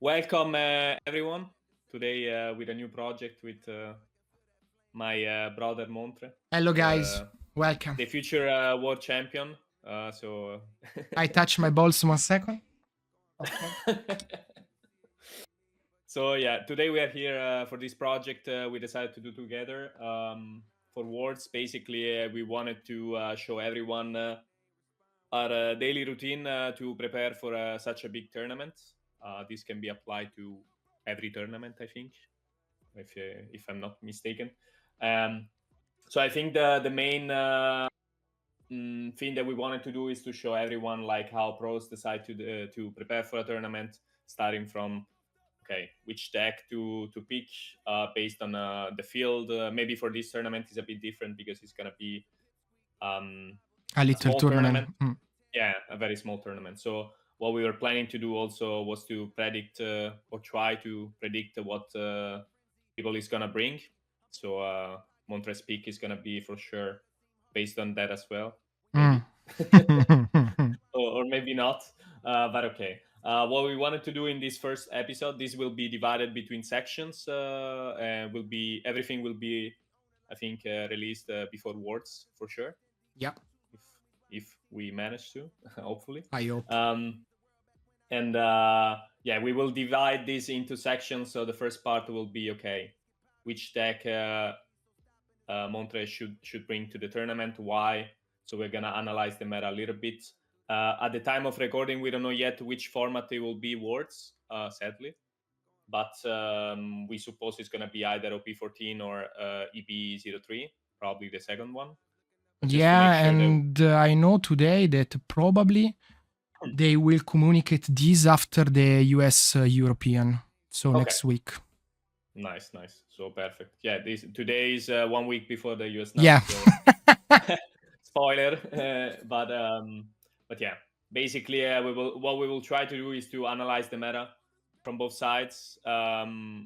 Welcome, everyone. Today, with a new project with my brother Montre, Hello guys, the welcome. the future world champion. So, I touch my balls 1 second. Okay. so yeah, today we are here for this project. We decided to do together for Worlds. Basically, we wanted to show everyone our daily routine to prepare for such a big tournament. This can be applied to every tournament, I think, if I'm not mistaken. Um, so I think the main thing that we wanted to do is to show everyone like how pros decide to prepare for a tournament, starting from okay which deck to pick based on the field. Maybe for this tournament is a bit different because it's gonna be um, A a little small tournament. tournament. Yeah, a very small tournament. So what we were planning to do also was to predict or try to predict what people is gonna bring. So Montres peak is gonna be for sure based on that as well, Mm. maybe, or maybe not. But okay. What we wanted to do in this first episode, this will be divided between sections, and will be everything will be, I think, released before Worlds for sure, Yeah, if if we manage to, hopefully. I hope. Um, and yeah, we will divide this into sections. So the first part will be okay, which deck Montre should bring to the tournament, why. So we're gonna analyze the meta a little bit. At the time of recording, we don't know yet which format it will be Worlds, sadly, but we suppose it's gonna be either OP14 or EB03, probably the second one. But just to make Yeah, sure that and I know today that probably they will communicate this after the US European, so okay, next week. nice, so perfect. Yeah, this today is 1 week before the US Yeah. Nats, so spoiler. But yeah, basically, we will try to do is to analyze the meta from both sides.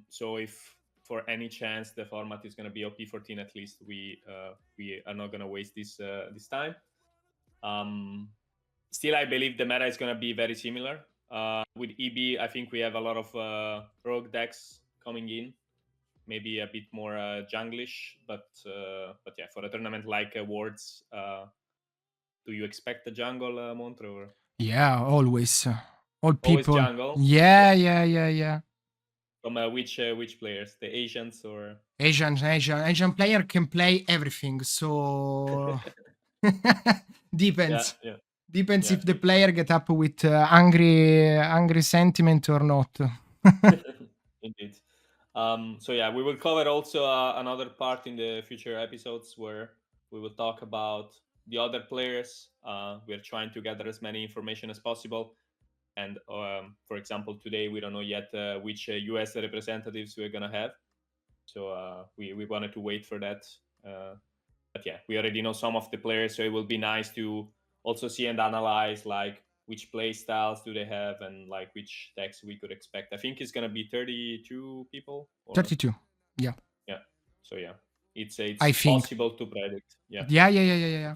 So if for any chance the format is going to be OP14, at least we are not going to waste this time. Um, Still, I believe the meta is going to be very similar. With EB, I think we have a lot of rogue decks coming in, maybe a bit more junglish, but yeah, for a tournament like Worlds, do you expect the jungle, Montre, or Yeah, always. All always people. jungle? Yeah. From which players? The Asians or? Asian player can play everything, so Yeah, depends. yeah, Depends yeah. if the player get up with angry sentiment or not. Indeed. So yeah, we will cover also another part in the future episodes where we will talk about the other players. We're trying to gather as many information as possible. And for example, today we don't know yet which US representatives we're gonna have. So we wanted to wait for that. But yeah, we already know some of the players, so it will be nice to also see and analyze like which play styles do they have and like which decks we could expect. I think it's gonna be 32 people, or 32. Yeah, yeah. So yeah, I it's think. possible to predict. Yeah. Yeah.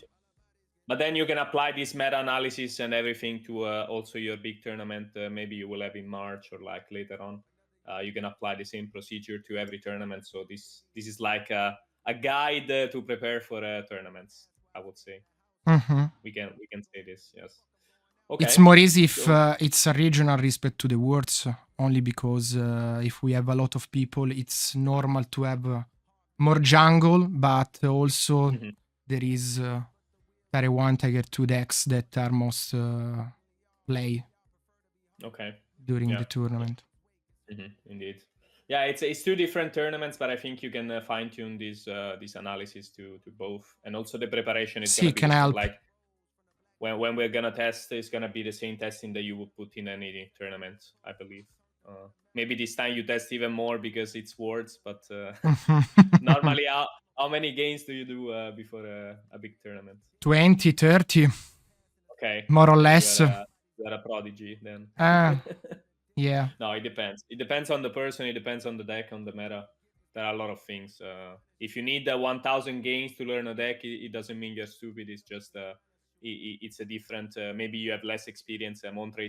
But then you can apply this meta analysis and everything to also your big tournament. Maybe you will have in March or like later on. You can apply the same procedure to every tournament. So this is like a guide to prepare for tournaments. I would say Mhm. we can say this. Yes. It's Okay. more easy if So it's a regional respect to the words, only because if we have a lot of people, it's normal to have more jungle, but also mhm. there is Tier 1, Tiger 2 decks that are most play Okay. during Yeah. the tournament. Indeed. Yeah, it's two different tournaments, but I think you can fine tune this analysis to both, and also the preparation is gonna See, be can the same. help. Like when we're gonna test, it's gonna be the same testing that you would put in any tournament, I believe. Maybe this time you test even more because it's words, but normally, how many games do you do before a big tournament? 20, 30, Okay, more or okay, less. you are a prodigy then. Yeah. No, it depends. It depends on the person. It depends on the deck, on the meta. There are a lot of things. If you need the 1,000 games to learn a deck, it doesn't mean you're stupid. It's just it's a different. Maybe you have less experience. Montre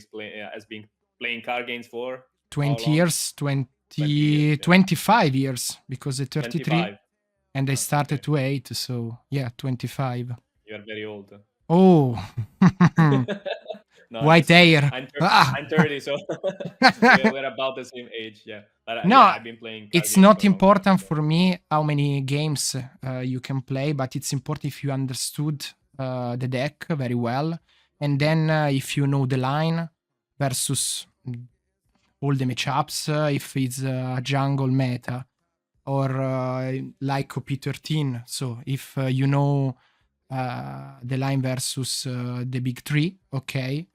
has been playing card games for. 20 years, 20 years, yeah. 25 years, because at 33 25. and I started Okay. to 8, so yeah, 25. You're very old. Oh, No, white just kidding. hair. I'm 30, so we're about the same age. Yeah, but No, yeah, I've been playing card it's games not for a long time. important So. for me how many games you can play, but it's important if you understood the deck very well, and then if you know the line versus all the matchups, if it's a jungle meta or like OP13. So if you know the line versus the big three, okay,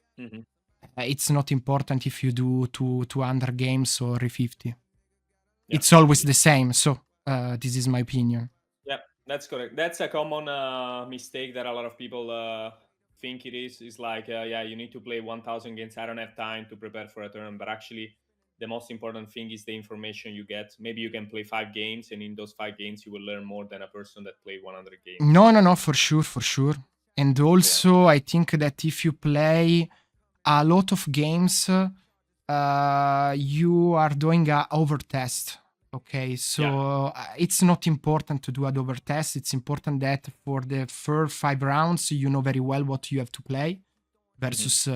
it's not important if you do 200 games or 50. Yeah, it's always the same. So this is my opinion. Yeah, that's correct. That's a common mistake that a lot of people think it is. Is like, yeah, you need to play 1,000 games. I don't have time to prepare for a tournament. But actually, the most important thing is the information you get. Maybe you can play 5 games, and in those 5 games, you will learn more than a person that played 100 games. No, for sure. And also, I think that if you play a lot of games, you are doing a overtest. Okay, so it's not important to do an overtest. It's important that for the first 5 rounds, you know very well what you have to play versus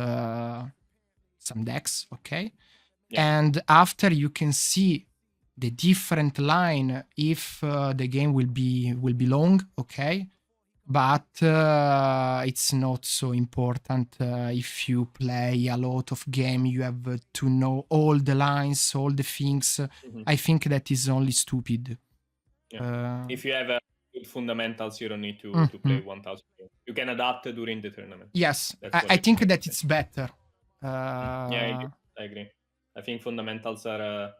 some decks. Okay, and after you can see the different line if the game will be long. Okay, but it's not so important if you play a lot of game. You have to know all the lines, all the things. I think that is only stupid. If you have good fundamentals, you don't need to play 1,000 games. You can adapt during the tournament. Yes, I think that it's better. Yeah, I agree. I think fundamentals are...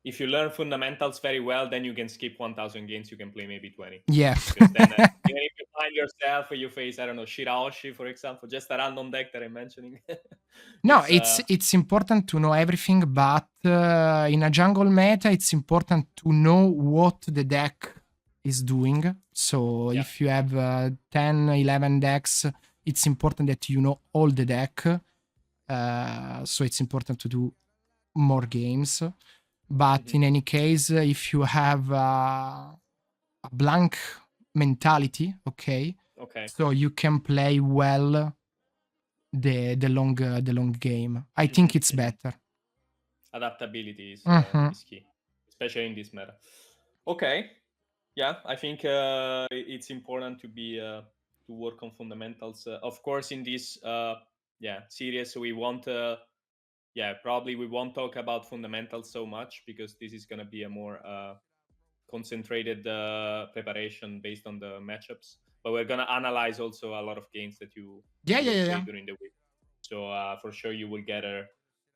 if you learn fundamentals very well, then you can skip 1,000 games. You can play maybe 20. Yeah. Because then even if you find yourself, you face, I don't know, Shiraoshi, for example, just a random deck that I'm mentioning. No, it's important to know everything, but in a jungle meta, it's important to know what the deck is doing. So if you have 10, 11 decks, it's important that you know all the deck. So it's important to do more games. But in any case, if you have a blank mentality, okay, so you can play well the long game. I think it's better. Adaptability is key, especially in this meta. Okay, yeah, I think it's important to be to work on fundamentals. Of course, in this series, we want probably we won't talk about fundamentals so much because this is gonna be a more concentrated preparation based on the matchups. But we're gonna analyze also a lot of games that you play during the week. So for sure you will get a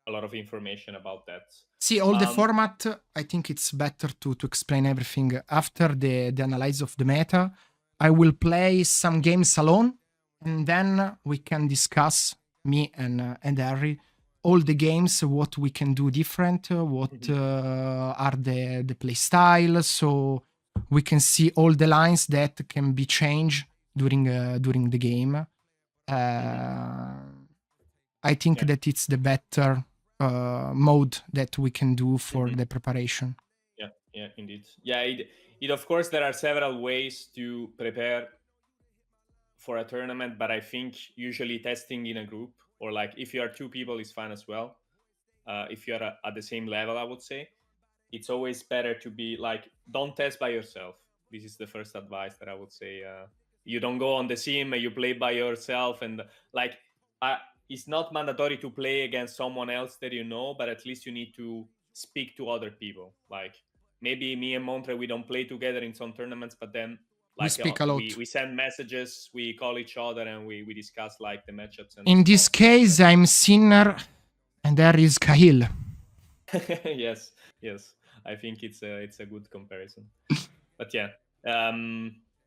lot of information about that. See, all the format, I think it's better to explain everything. After the analysis of the meta, I will play some games alone, and then we can discuss, me and Harry, all the games, what we can do different, what are the play style, so we can see all the lines that can be changed during the game. I think that it's the better mode that we can do for the preparation. Yeah, indeed. Yeah, it of course there are several ways to prepare for a tournament, but I think usually testing in a group or like if you are 2 people is fine as well. If you are at the same level, I would say it's always better to be like, don't test by yourself. This is the first advice that I would say. You don't go on the sim, you play by yourself, and like it's not mandatory to play against someone else that you know, but at least you need to speak to other people. Like maybe me and Montre, we don't play together in some tournaments, but then like we speak a lot. We send messages, we call each other, and we discuss like the matchups. And in this case, I'm Sinner, and there is Kahil. yes. I think it's a good comparison. But yeah,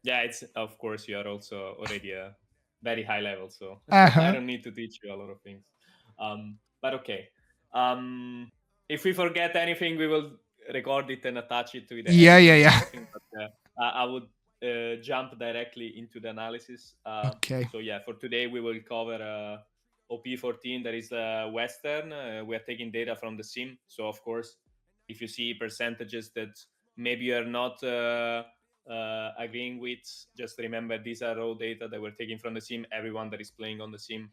it's of course you are also already a very high level, so I don't need to teach you a lot of things. But okay, if we forget anything, we will record it and attach it to the editing. But I would jump directly into the analysis. Okay. So yeah, for today we will cover OP14 that is Western. We are taking data from the sim. So of course, if you see percentages that maybe you are not agreeing with, just remember these are raw data that we're taking from the sim. Everyone that is playing on the sim.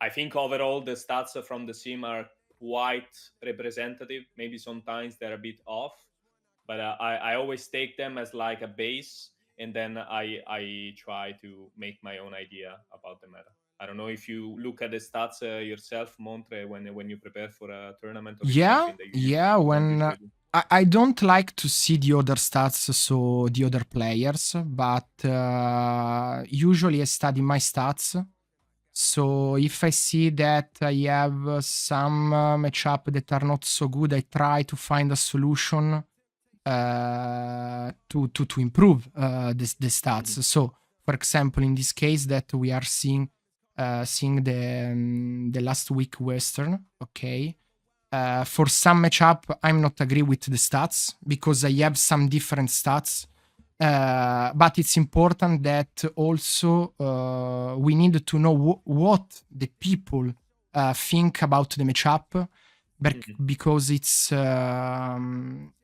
I think overall the stats from the sim are quite representative. Maybe sometimes they're a bit off, but I always take them as like a base, and then I try to make my own idea about the meta. I don't know if you look at the stats yourself, Montre, when you prepare for a tournament, or it's Yeah, something that yeah. you don't When usually do. I don't like to see the other stats, so the other players, but usually I study my stats. So if I see that I have some matchup that are not so good, I try to find a solution to improve the stats. So, for example, in this case that we are seeing the last week Western, okay. For some matchup, I'm not agree with the stats because I have some different stats. But it's important that also we need to know what the people think about the matchup because it's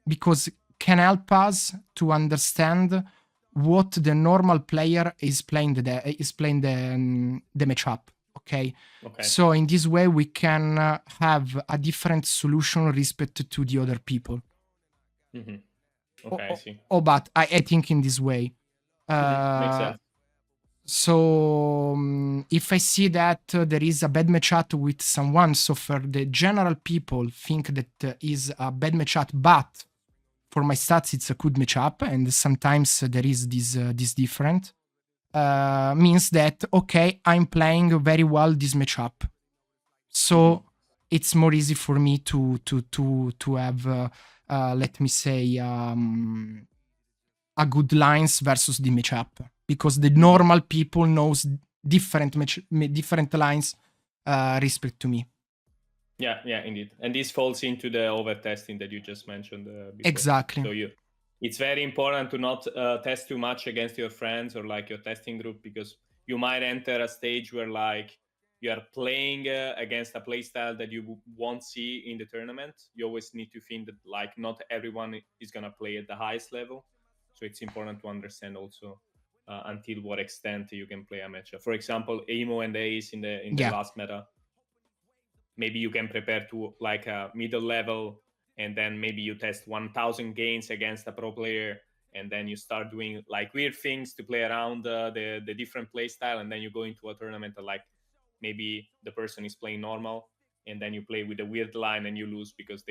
because can help us to understand what the normal player is playing the matchup. Okay. So in this way we can have a different solution respect to the other people. Okay, I see. But I think in this way. Makes sense. So if I see that there is a bad matchup with someone, so for the general people think that is a bad matchup, but for my stats it's a good matchup, and sometimes there is this different. Means that okay, I'm playing very well this matchup, so it's more easy for me to have let me say a good lines versus the matchup, because the normal people knows different lines respect to me. Yeah, indeed. And this falls into the over testing that you just mentioned before. Exactly. So it's very important to not test too much against your friends or like your testing group, because you might enter a stage where like you are playing against a playstyle that you won't see in the tournament. You always need to think that like not everyone is gonna play at the highest level. So it's important to understand also until what extent you can play a matchup. For example, Emo and Ace in the last meta, maybe you can prepare to like a middle level, and then maybe you test 1000 gains against a pro player, and then you start doing like weird things to play around the different play style, and then you go into a tournament and like maybe the person is playing normal, and then you play with a weird line and you lose because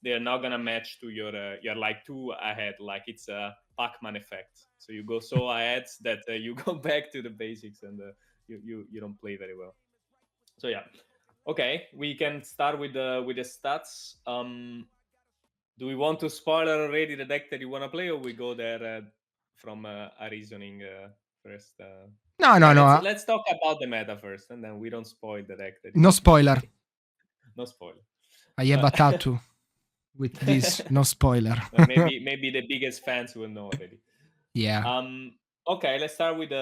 they're not gonna match to your you're like two ahead, like it's a Pac-Man effect. So you go so ahead that you go back to the basics, and you don't play very well. So yeah. Okay, we can start with the stats. Do we want to spoil already the deck that you want to play, or we go there from a reasoning first? No. Let's talk about the meta first, and then we don't spoil the deck that you No want to spoiler. play. No spoiler. I have a tattoo with this. No spoiler. maybe the biggest fans will know already. Yeah. Okay, let's start with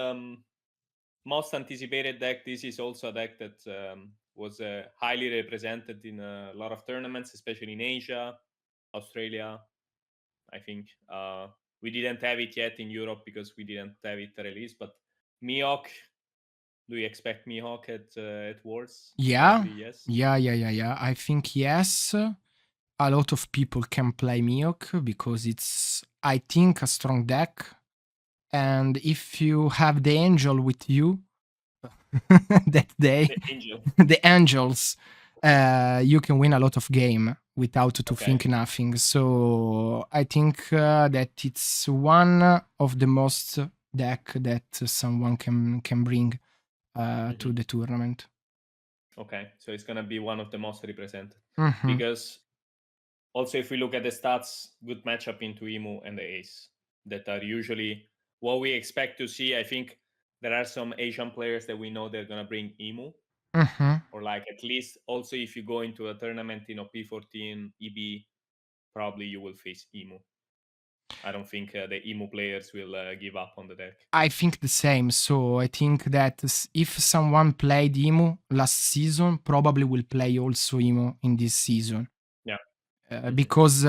most anticipated deck. This is also a deck that was highly represented in a lot of tournaments, especially in Asia, Australia. I think we didn't have it yet in Europe because we didn't have it released. But Mihawk, do you expect Mihawk at Worlds? Yeah. Probably yes. Yeah. I think yes. A lot of people can play Mihawk because it's, I think, a strong deck. And if you have the angel with you that day, the angels, you can win a lot of game without to think nothing. So I think that it's one of the most deck that someone can bring to the tournament. Okay, so it's gonna be one of the most represented because also if we look at the stats, good matchup into Emu and the Ace that are usually what we expect to see. I think there are some Asian players that we know they're gonna bring Emu, or like at least also if you go into a tournament in OP14 EB, probably you will face Emu. I don't think the emo players will give up on the deck. I think the same. So I think that if someone played emo last season, probably will play also emo in this season. Yeah. Because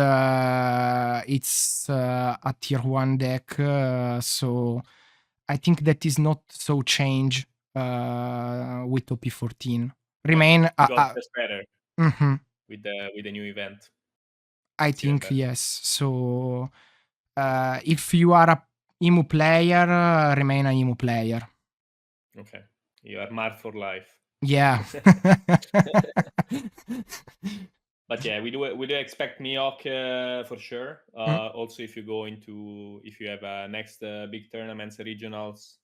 it's a tier 1 deck, so I think that is not so change with OP14. Remain It got just better with the new event. I It's even think better. yes. So if you are a emu player, remain a emu player. Okay. You are marked for life. Yeah. But yeah, we do expect Mihawk for sure. Also, if you have next big tournaments, regionals,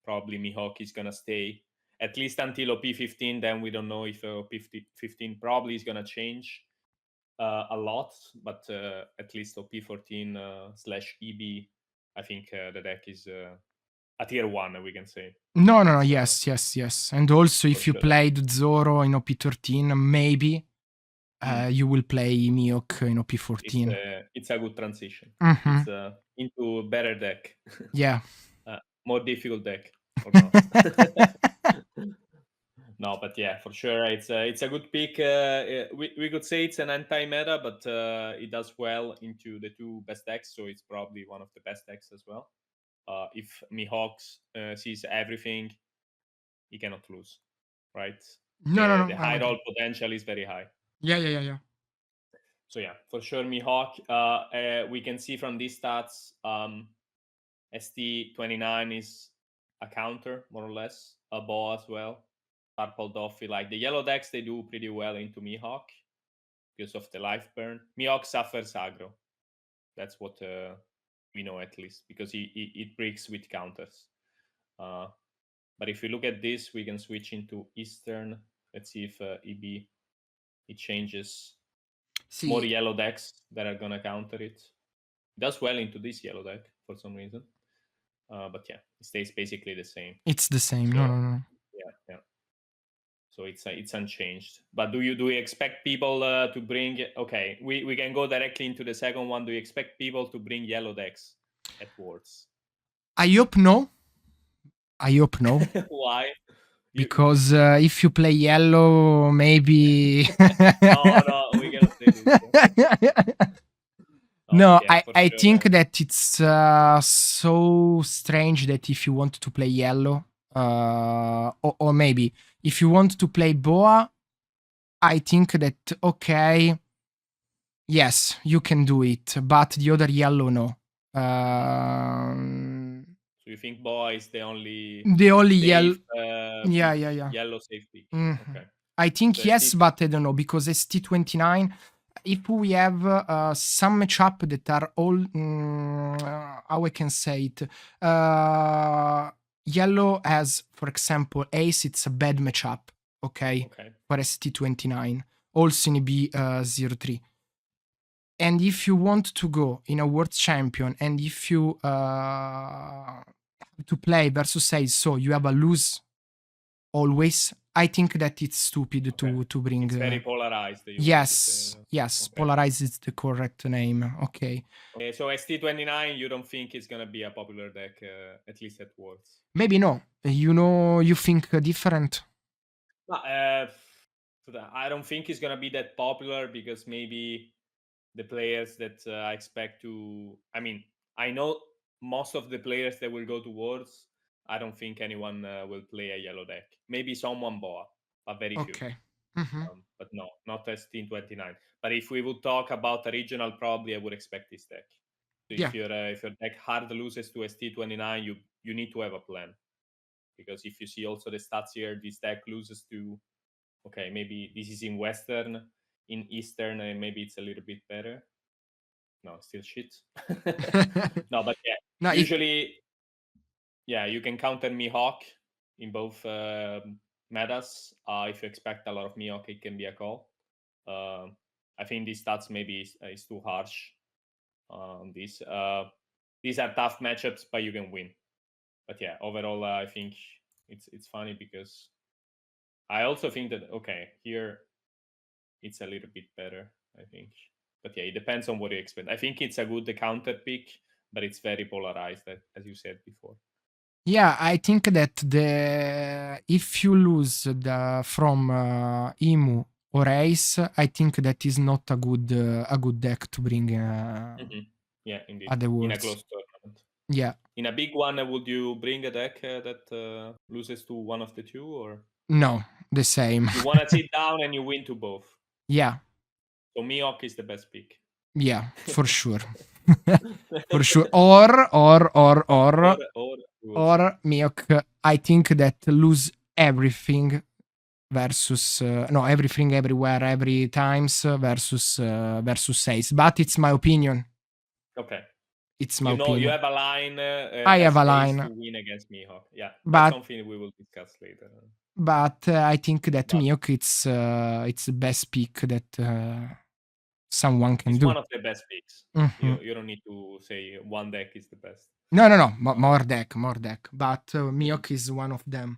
probably Mihawk is gonna stay at least until OP15. Then we don't know if OP15 probably is gonna change a lot, but at least OP14 / EB, I think the deck is a tier 1, we can say. No, It's, yes. And also, if you sure. played Zoro in OP13, maybe you will play Mihawk in OP14. It's a good transition. Mm-hmm. It's into a better deck. Yeah. More difficult deck or not? No, but yeah, for sure, it's a good pick. We could say it's an anti-meta, but it does well into the two best decks, so it's probably one of the best decks as well. If Mihawks sees everything, he cannot lose, right? No. The high roll potential is very high. Yeah. So yeah, for sure, Mihawk. We can see from these stats, ST29 is a counter, more or less, a bow as well. Purple Doffy, like the yellow decks, they do pretty well into Mihawk because of the life burn. Mihawk suffers aggro. That's what we know, at least, because it breaks with counters. But if we look at this, we can switch into Eastern. Let's see if EB, it changes. More yellow decks that are gonna counter it. It does well into this yellow deck for some reason. But yeah, it stays basically the same. It's the same. So, No. Yeah. So it's unchanged. But do you expect people to bring? Okay, we can go directly into the second one. Do you expect people to bring yellow decks at Worlds? I hope no. Why? Because if you play yellow, maybe. No, we cannot say this. No, yeah, I sure, think that it's so strange that if you want to play yellow, or maybe if you want to play Boa, I think that, okay, yes, you can do it, but the other yellow, no. So you think Boa is the only yellow. Yeah. Yellow safe pick? Okay. I think So yes, but I don't know, because ST29, if we have some matchup that are all, how I can say it, yellow has, for example, ace, it's a bad matchup, okay. For ST29, also in EB03. And if you want to go in a world champion, and if you to play versus ace, so you have a lose always, I think that it's stupid to bring. It's very polarized. Yes, polarized is the correct name. Okay. So ST29, you don't think it's gonna be a popular deck, at least at Worlds? Maybe no. You think different? I don't think it's gonna be that popular because maybe the players that I expect to. I mean, I know most of the players that will go to Worlds. I don't think anyone will play a yellow deck. Maybe someone Boa, but very few. Okay. But no, not ST29. But if we would talk about a regional, probably I would expect this deck. So if your deck hard loses to ST29, you need to have a plan, because if you see also the stats here, this deck loses to. Okay, maybe this is in Western, in Eastern, and maybe it's a little bit better. No, still shit. No, but yeah, No, usually, yeah, you can counter Mihawk in both metas. If you expect a lot of Mihawk, it can be a call. I think these stats maybe is too harsh. These are tough matchups, but you can win. But yeah, overall, I think it's funny because I also think that here it's a little bit better, I think. But yeah, it depends on what you expect. I think it's a good counter pick but it's very polarized, as you said before. Yeah, I think that if you lose from Emu or Ace, I think that is not a good deck to bring Yeah, indeed. at the In a Worlds. close tournament. Yeah. In a big one, would you bring a deck that loses to one of the two, or No, the same. you want to sit down and you win to both? Yeah. So Mihawk is the best pick. Yeah, for sure. For sure. Or Mihawk, I think that lose everything versus everything everywhere every times versus Ace. But it's my opinion. Okay. It's my opinion. You have a line I have a Ace line to win against Mihawk. Yeah, but that's something we will discuss later. But I think that Mihawk it's the best pick that someone can it's do. One of the best picks. Mm-hmm. You don't need to say one deck is the best. No. More deck. But Mihawk is one of them.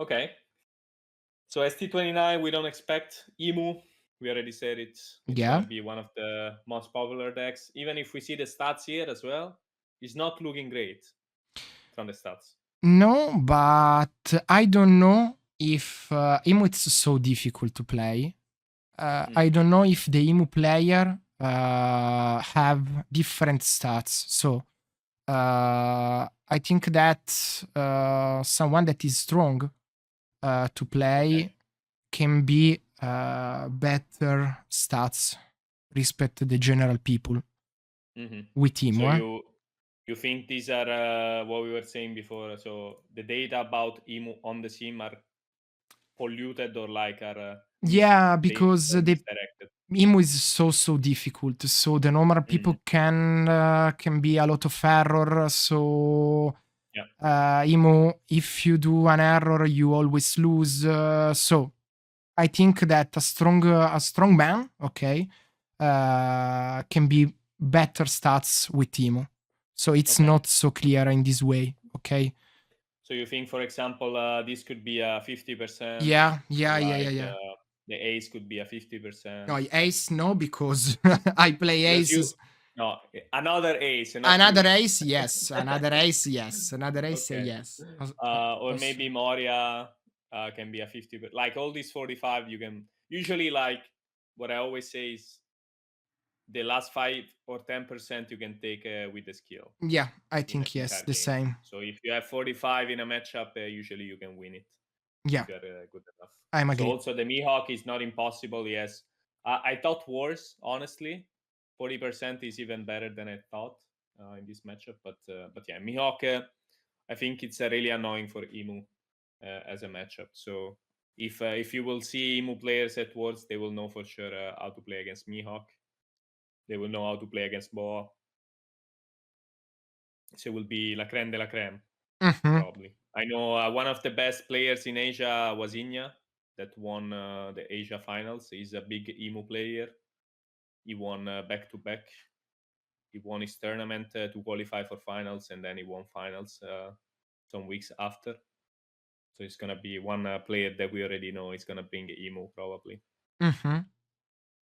Okay. So ST29, we don't expect Emu. We already said it's going to be one of the most popular decks. Even if we see the stats here as well, it's not looking great from the stats. No, but I don't know if Emu it's so difficult to play. I don't know if the Emu player have different stats. So I think that someone that is strong to play can be better stats respect to the general people with Emu. So you think these are what we were saying before? So the data about Emu on the sim are polluted or like are because the Emu is so difficult. So the normal people can be a lot of error. So Emu, if you do an error, you always lose. So I think that a strong man, okay, can be better stats with Emu. So it's not so clear in this way, okay? So you think, for example, this could be a 50%? Yeah. The Ace could be a 50%. No, Ace, no, because I play Aces. No, another Ace. Another Ace, yes. Another Ace, yes. Another Ace, yes. Or maybe Moria can be a 50. But like all these 45, you can usually, like what I always say is the last 5 or 10% you can take with the skill. Yeah, I think yes, the same. So if you have 45 in a matchup, usually you can win it. Yeah, if you're good enough. I'm agree. So also the Mihawk is not impossible. Yes, I thought worse. Honestly, 40% is even better than I thought in this matchup. But yeah, Mihawk. I think it's really annoying for Emu as a matchup. So if you will see Emu players at Worlds, they will know for sure how to play against Mihawk. They will know how to play against Boa. So it will be la creme de la creme, probably. I know one of the best players in Asia was Inya, that won the Asia finals. He's a big Emu player. He won back-to-back. He won his tournament to qualify for finals, and then he won finals some weeks after. So it's going to be one player that we already know is going to bring Emu, probably.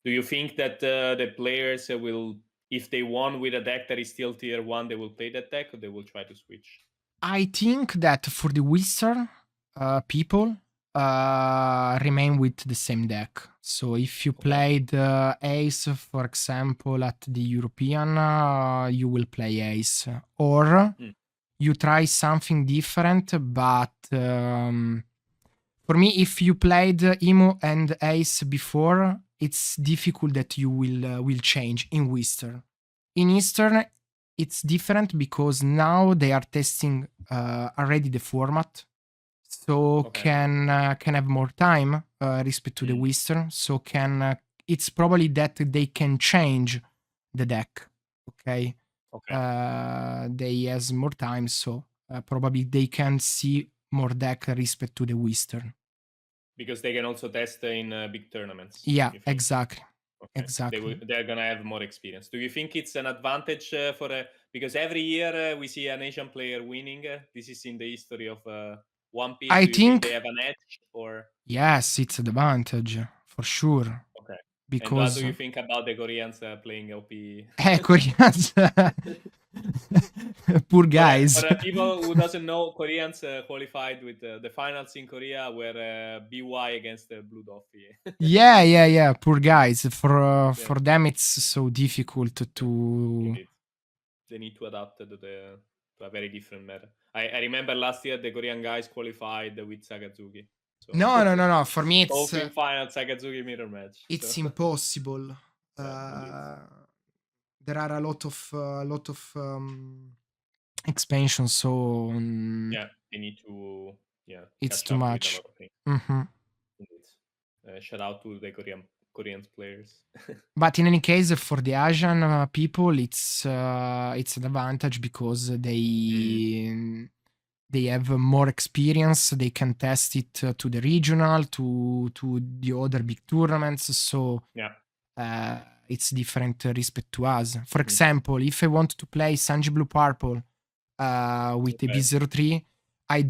Do you think that the players will, if they won with a deck that is still tier 1, they will play that deck, or they will try to switch? I think that for the Western people, remain with the same deck. So if you played Ace, for example, at the European, you will play Ace. Or you try something different, but for me, if you played Emo and Ace before, it's difficult that you will change in Western. In Eastern, it's different because now they are testing already the format, so can have more time respect to the Western. So it's probably that they can change the deck. Okay. They has more time, so probably they can see more deck respect to the Western. Because they can also test in big tournaments. Yeah, exactly. Okay. Exactly. They're gonna have more experience. Do you think it's an advantage because every year we see an Asian player winning? This is in the history of One Piece. Do you think they have an edge, or? Yes, it's an advantage for sure. Okay. And what because do you think about the Koreans playing OP? Koreans, poor guys. For people who doesn't know, Koreans qualified with the finals in Korea were BY against Blue Doffy. Yeah. Poor guys. Yeah. For them, it's so difficult to. Indeed. They need to adapt to a very different meta. I remember last year the Korean guys qualified with Sakazuki. So No. For me, both in final Sakazuki mirror match. it's So. impossible. Yeah, There are a lot of expansions, so yeah, they need to it's catch too up with a much. lot of things. Hmm. Indeed. Shout out to the Korean players. But in any case, for the Asian people, it's an advantage because they have more experience. They can test it to the regional, to the other big tournaments. So Yeah. it's different respect to us. For example, if I want to play Sanji Blue Purple with EB03, I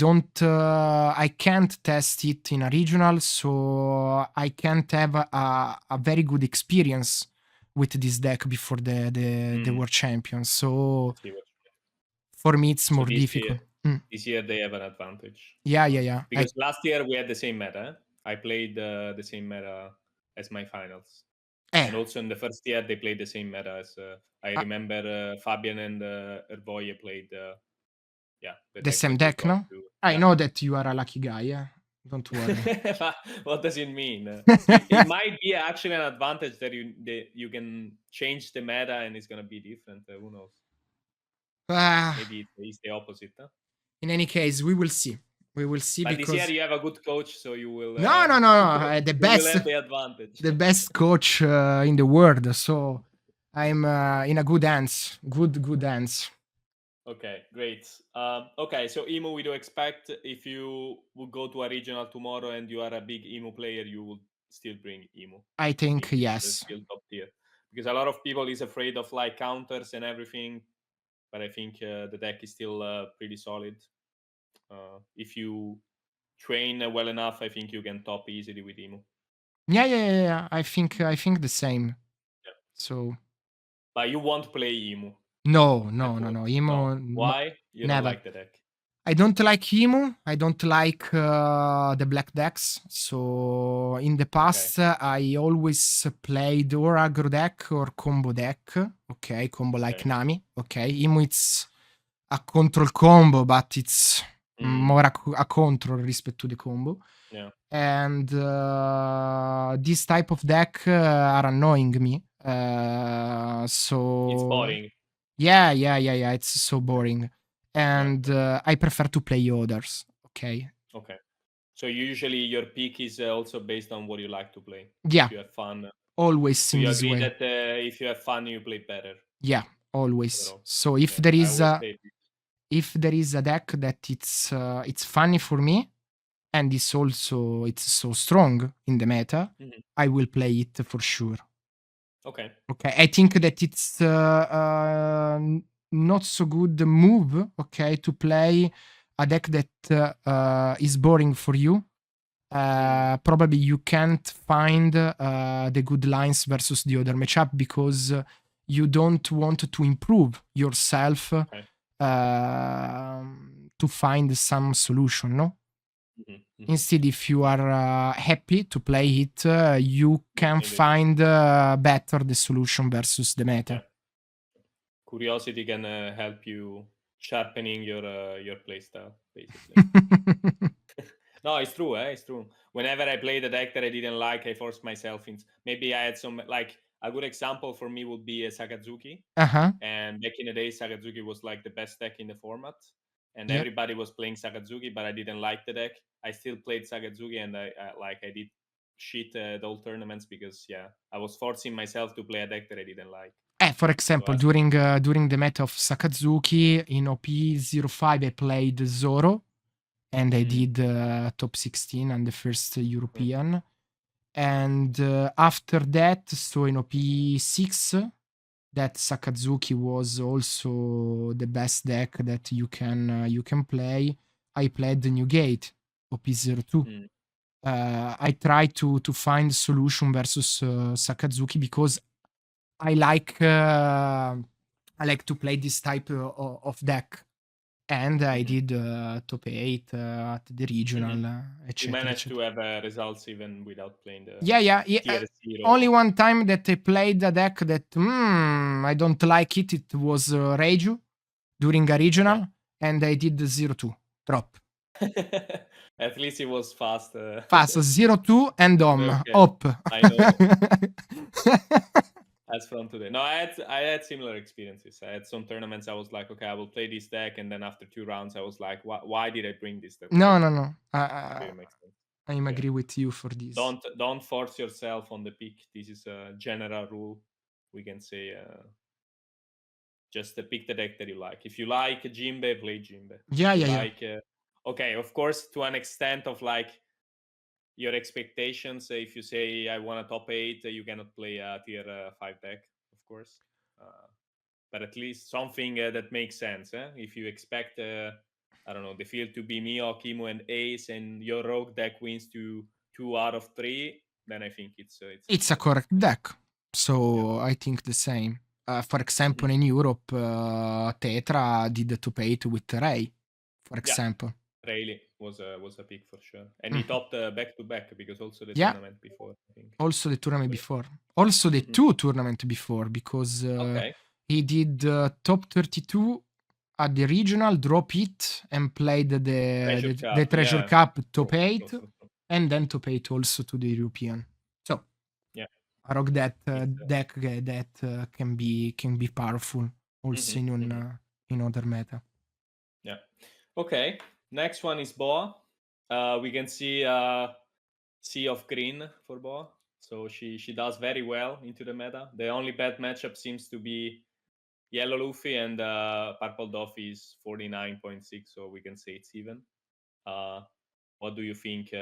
can't test it in a regional, so I can't have a very good experience with this deck before the World Champions. So for me, it's more difficult. This year they have an advantage. Yeah. Because last year we had the same meta. I played the same meta as my finals. And also in the first year they played the same meta as I remember Fabian and Ervoye played the same deck, no? I know that you are a lucky guy, yeah. Don't worry. What does it mean? It might be actually an advantage that you can change the meta and it's gonna be different. Who knows? Maybe it's the opposite. Huh? In any case, we will see. We will see. But because this year you have a good coach, so you will. No. The best. Will have the advantage. The best coach in the world. So I'm in a good hands. Good hands. Okay, great. Okay, so Emu, we do expect if you would go to a regional tomorrow and you are a big Emu player, you will still bring Emu. I think yes. It's still top tier. Because a lot of people is afraid of like counters and everything, but I think the deck is still pretty solid. If you train well enough, I think you can top easily with Emu. Yeah. I think the same. Yeah. So. But you won't play Emu. No. Emu. No. Why? You never. Don't like the deck. I don't like Emu. I don't like the black decks. So in the past, I always played or aggro deck or combo deck. Okay, combo like Nami. Okay, Emu it's a control combo, but it's more a control respect to the combo. Yeah. And this type of deck are annoying me. So it's boring. Yeah. It's so boring. And I prefer to play others. Okay. So usually your pick is also based on what you like to play. Yeah. If you have fun. Always in this way. You agree that if you have fun, you play better. Yeah, always. Overall. So if there is a deck that it's funny for me, and it's so strong in the meta, I will play it for sure. Okay. I think that it's not so good move, to play a deck that is boring for you. Probably you can't find the good lines versus the other matchup because you don't want to improve yourself to find some solution, no? Instead, if you are happy to play it, you can find better the solution versus the meta. Yeah. Curiosity can help you sharpening your playstyle, basically. No, it's true. It's true. Whenever I played a deck that I didn't like, I forced myself in. Maybe I had some like a good example for me would be a Sakazuki. And back in the day, Sakazuki was like the best deck in the format. And everybody was playing Sakazuki, but I didn't like the deck. I still played Sakazuki, and I did shit at all tournaments because I was forcing myself to play a deck that I didn't like. For example, during the meta of Sakazuki in OP05, I played Zoro, and I did top 16 and the first European. And after that, so in OP6, that Sakazuki was also the best deck that you can play. I played the New Gate, OP02. I try to find solution versus Sakazuki because I like to play this type of deck. And I did top 8 at the regional, You eccetera, managed to eccetera. have results even without playing the Yeah. tier 0. Only one time that I played a deck that I don't like it. It was Reiju during a regional, and I did the 0-2 drop. At least it was fast. Fast 0-2 and dom Okay. up. I know. That's fun today. No, I had similar experiences. I had some tournaments. I was like, okay, I will play this deck, and then after 2 rounds, I was like, why did I bring this deck? No. Really makes sense. I agree with you for this. Don't force yourself on the pick. This is a general rule. We can say just pick the deck that you like. If you like Jinbe, play Jinbe. Yeah. Okay, of course, to an extent of like your expectations. If you say I want a top 8, you cannot play a tier 5 deck, of course. But at least something that makes sense. If you expect, I don't know, the field to be Mio, Kimo, and Ace, and your rogue deck wins to 2 out of 3, then I think it's a correct deck. So I think the same. For example, in Europe, Tetra did the top 8 with Ray, for example. Rayleigh was a pick for sure. And he topped back-to-back because also the Yeah. tournament before, I think. Also the tournament before. Also the 2 tournament before, because he did top 32 at the regional, drop it, and played the Treasure Cup top 8, and then top 8 also to the European. So, a rock deck that can be powerful also in other meta. Yeah. Okay. Next one is Boa. We can see Sea of Green for Boa. So she does very well into the meta. The only bad matchup seems to be Yellow Luffy, and Purple Doffy is 49.6, so we can say it's even. What do you think?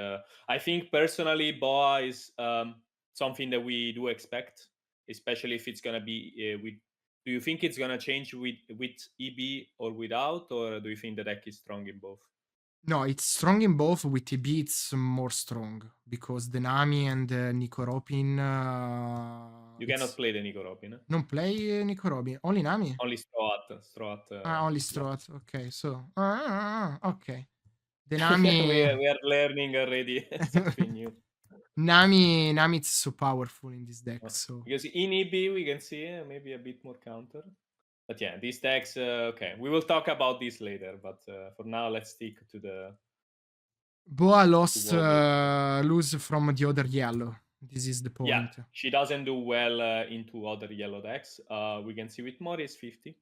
I think personally Boa is something that we do expect, especially if it's going to be with. Do you think it's going to change with EB or without, or do you think the deck is strong in both? No, it's strong in both. With EB, it's more strong because the Nami and Nico Robin. You cannot play the Nico Robin. Non play Nico Robin, only Nami? Only Stroat. Only Stroat. Okay, so. Okay. The Nami. we are learning already something new. Nami it's so powerful in this deck. So because in EB we can see maybe a bit more counter. But yeah, these decks, okay, we will talk about this later. But for now, let's stick to the. Boa lose from the other yellow. This is the point. Yeah, she doesn't do well into other yellow decks. We can see with Mori is 50.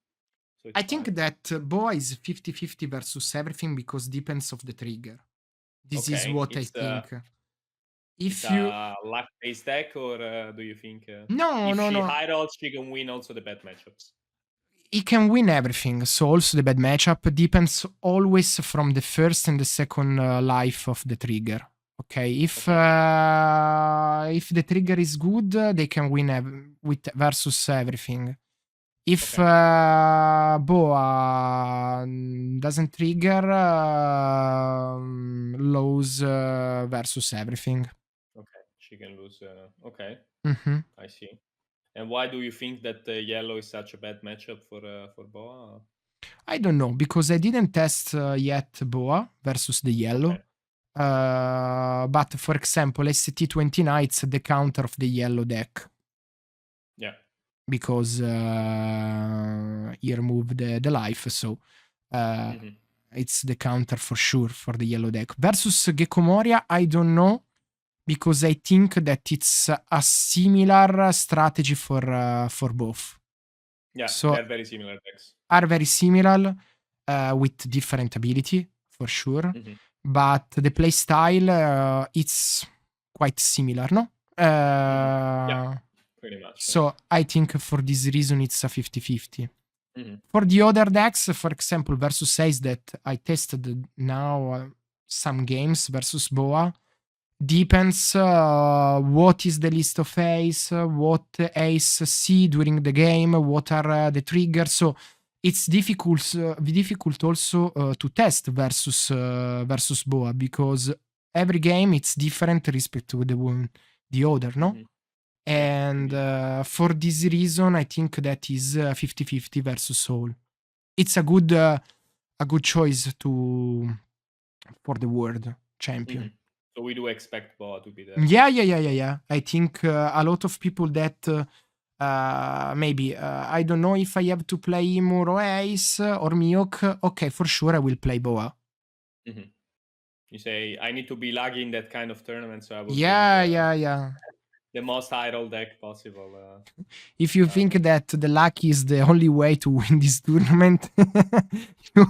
So I think that Boa is 50-50 versus everything because depends of the trigger. This is what I think. If you luck-based deck, or do you think no, if she high rolls, she can win also the bad matchups? He can win everything, so also the bad matchup depends always from the first and the second life of the trigger. Okay, if the trigger is good, they can win with versus everything. If Boa doesn't trigger, lose versus everything. Okay, she can lose. Okay, I see. And why do you think that yellow is such a bad matchup for Boa? I don't know, because I didn't test yet Boa versus the yellow. Okay. But for example, ST29 it's the counter of the yellow deck. Yeah. Because he removed the life, so it's the counter for sure for the yellow deck. Versus Gecko Moria, I don't know, because I think that it's a similar strategy for both. Yeah, so they're very similar decks. Are very similar with different ability, for sure. But the playstyle, it's quite similar, no? Yeah, pretty much. So I think for this reason, it's a 50-50. For the other decks, for example, versus Ace that I tested now some games versus Boa, depends what is the list of Ace, what Ace see during the game, what are the triggers. So it's difficult also to test versus Boa, because every game it's different respect to the other, no? Yeah, And indeed. for this reason, I think that is 50-50 versus all. It's a good choice for the world champion. So we do expect Boa to be there. Yeah. I think a lot of people that maybe I don't know if I have to play Muro Ace or Miok. Okay, for sure I will play Boa. You say I need to be lucky in that kind of tournament, so I will bring Yeah. the most high roll deck possible. If you think that the luck is the only way to win this tournament, you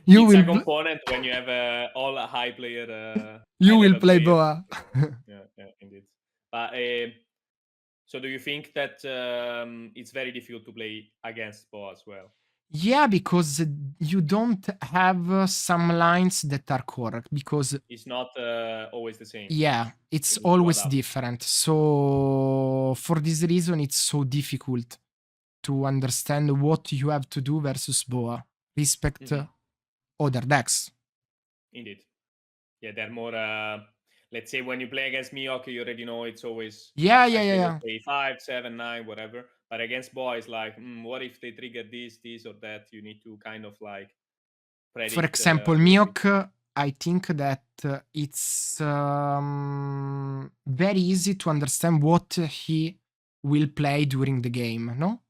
it's will a component when you have all a high player. you will high-level play players. Boa. Yeah, indeed. But so do you think that it's very difficult to play against Boa as well? Yeah, because you don't have some lines that are correct because it's not always the same. yeah, it's You need to always adapt. different. So for this reason, it's so difficult to understand what you have to do versus Boa. Respect other decks. Indeed. Yeah, they're more. Let's say when you play against Miyake, you already know it's always Yeah. like they will play 5, 7, 9, whatever. But against Boa, it's like, what if they trigger this, or that? You need to kind of like predict. For example, Miok, I think that it's very easy to understand what he will play during the game, no?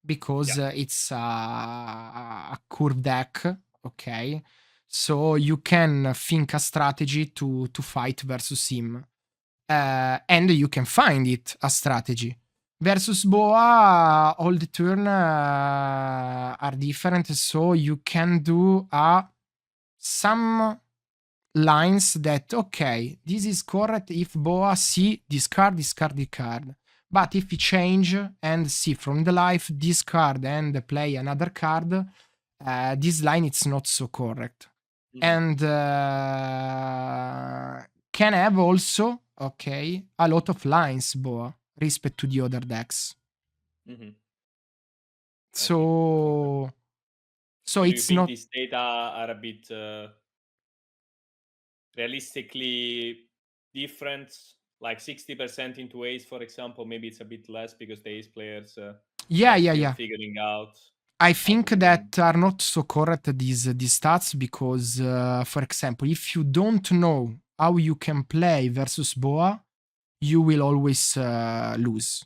Because it's a curve deck, okay? So you can think a strategy to fight versus him. And you can find it, a strategy. Versus Boa, all the turn are different, so you can do some lines that, okay, this is correct if Boa see discard. But if he change and see from the life discard and play another card, this line it's not so correct. And can have also, okay, a lot of lines, Boa, respect to the other decks. So do it's you think not. these data are a bit realistically different? Like 60% into ace, for example, maybe it's a bit less because the ace players are still figuring out. I think that are not so correct these stats because, for example, if you don't know how you can play versus Boa, you will always lose.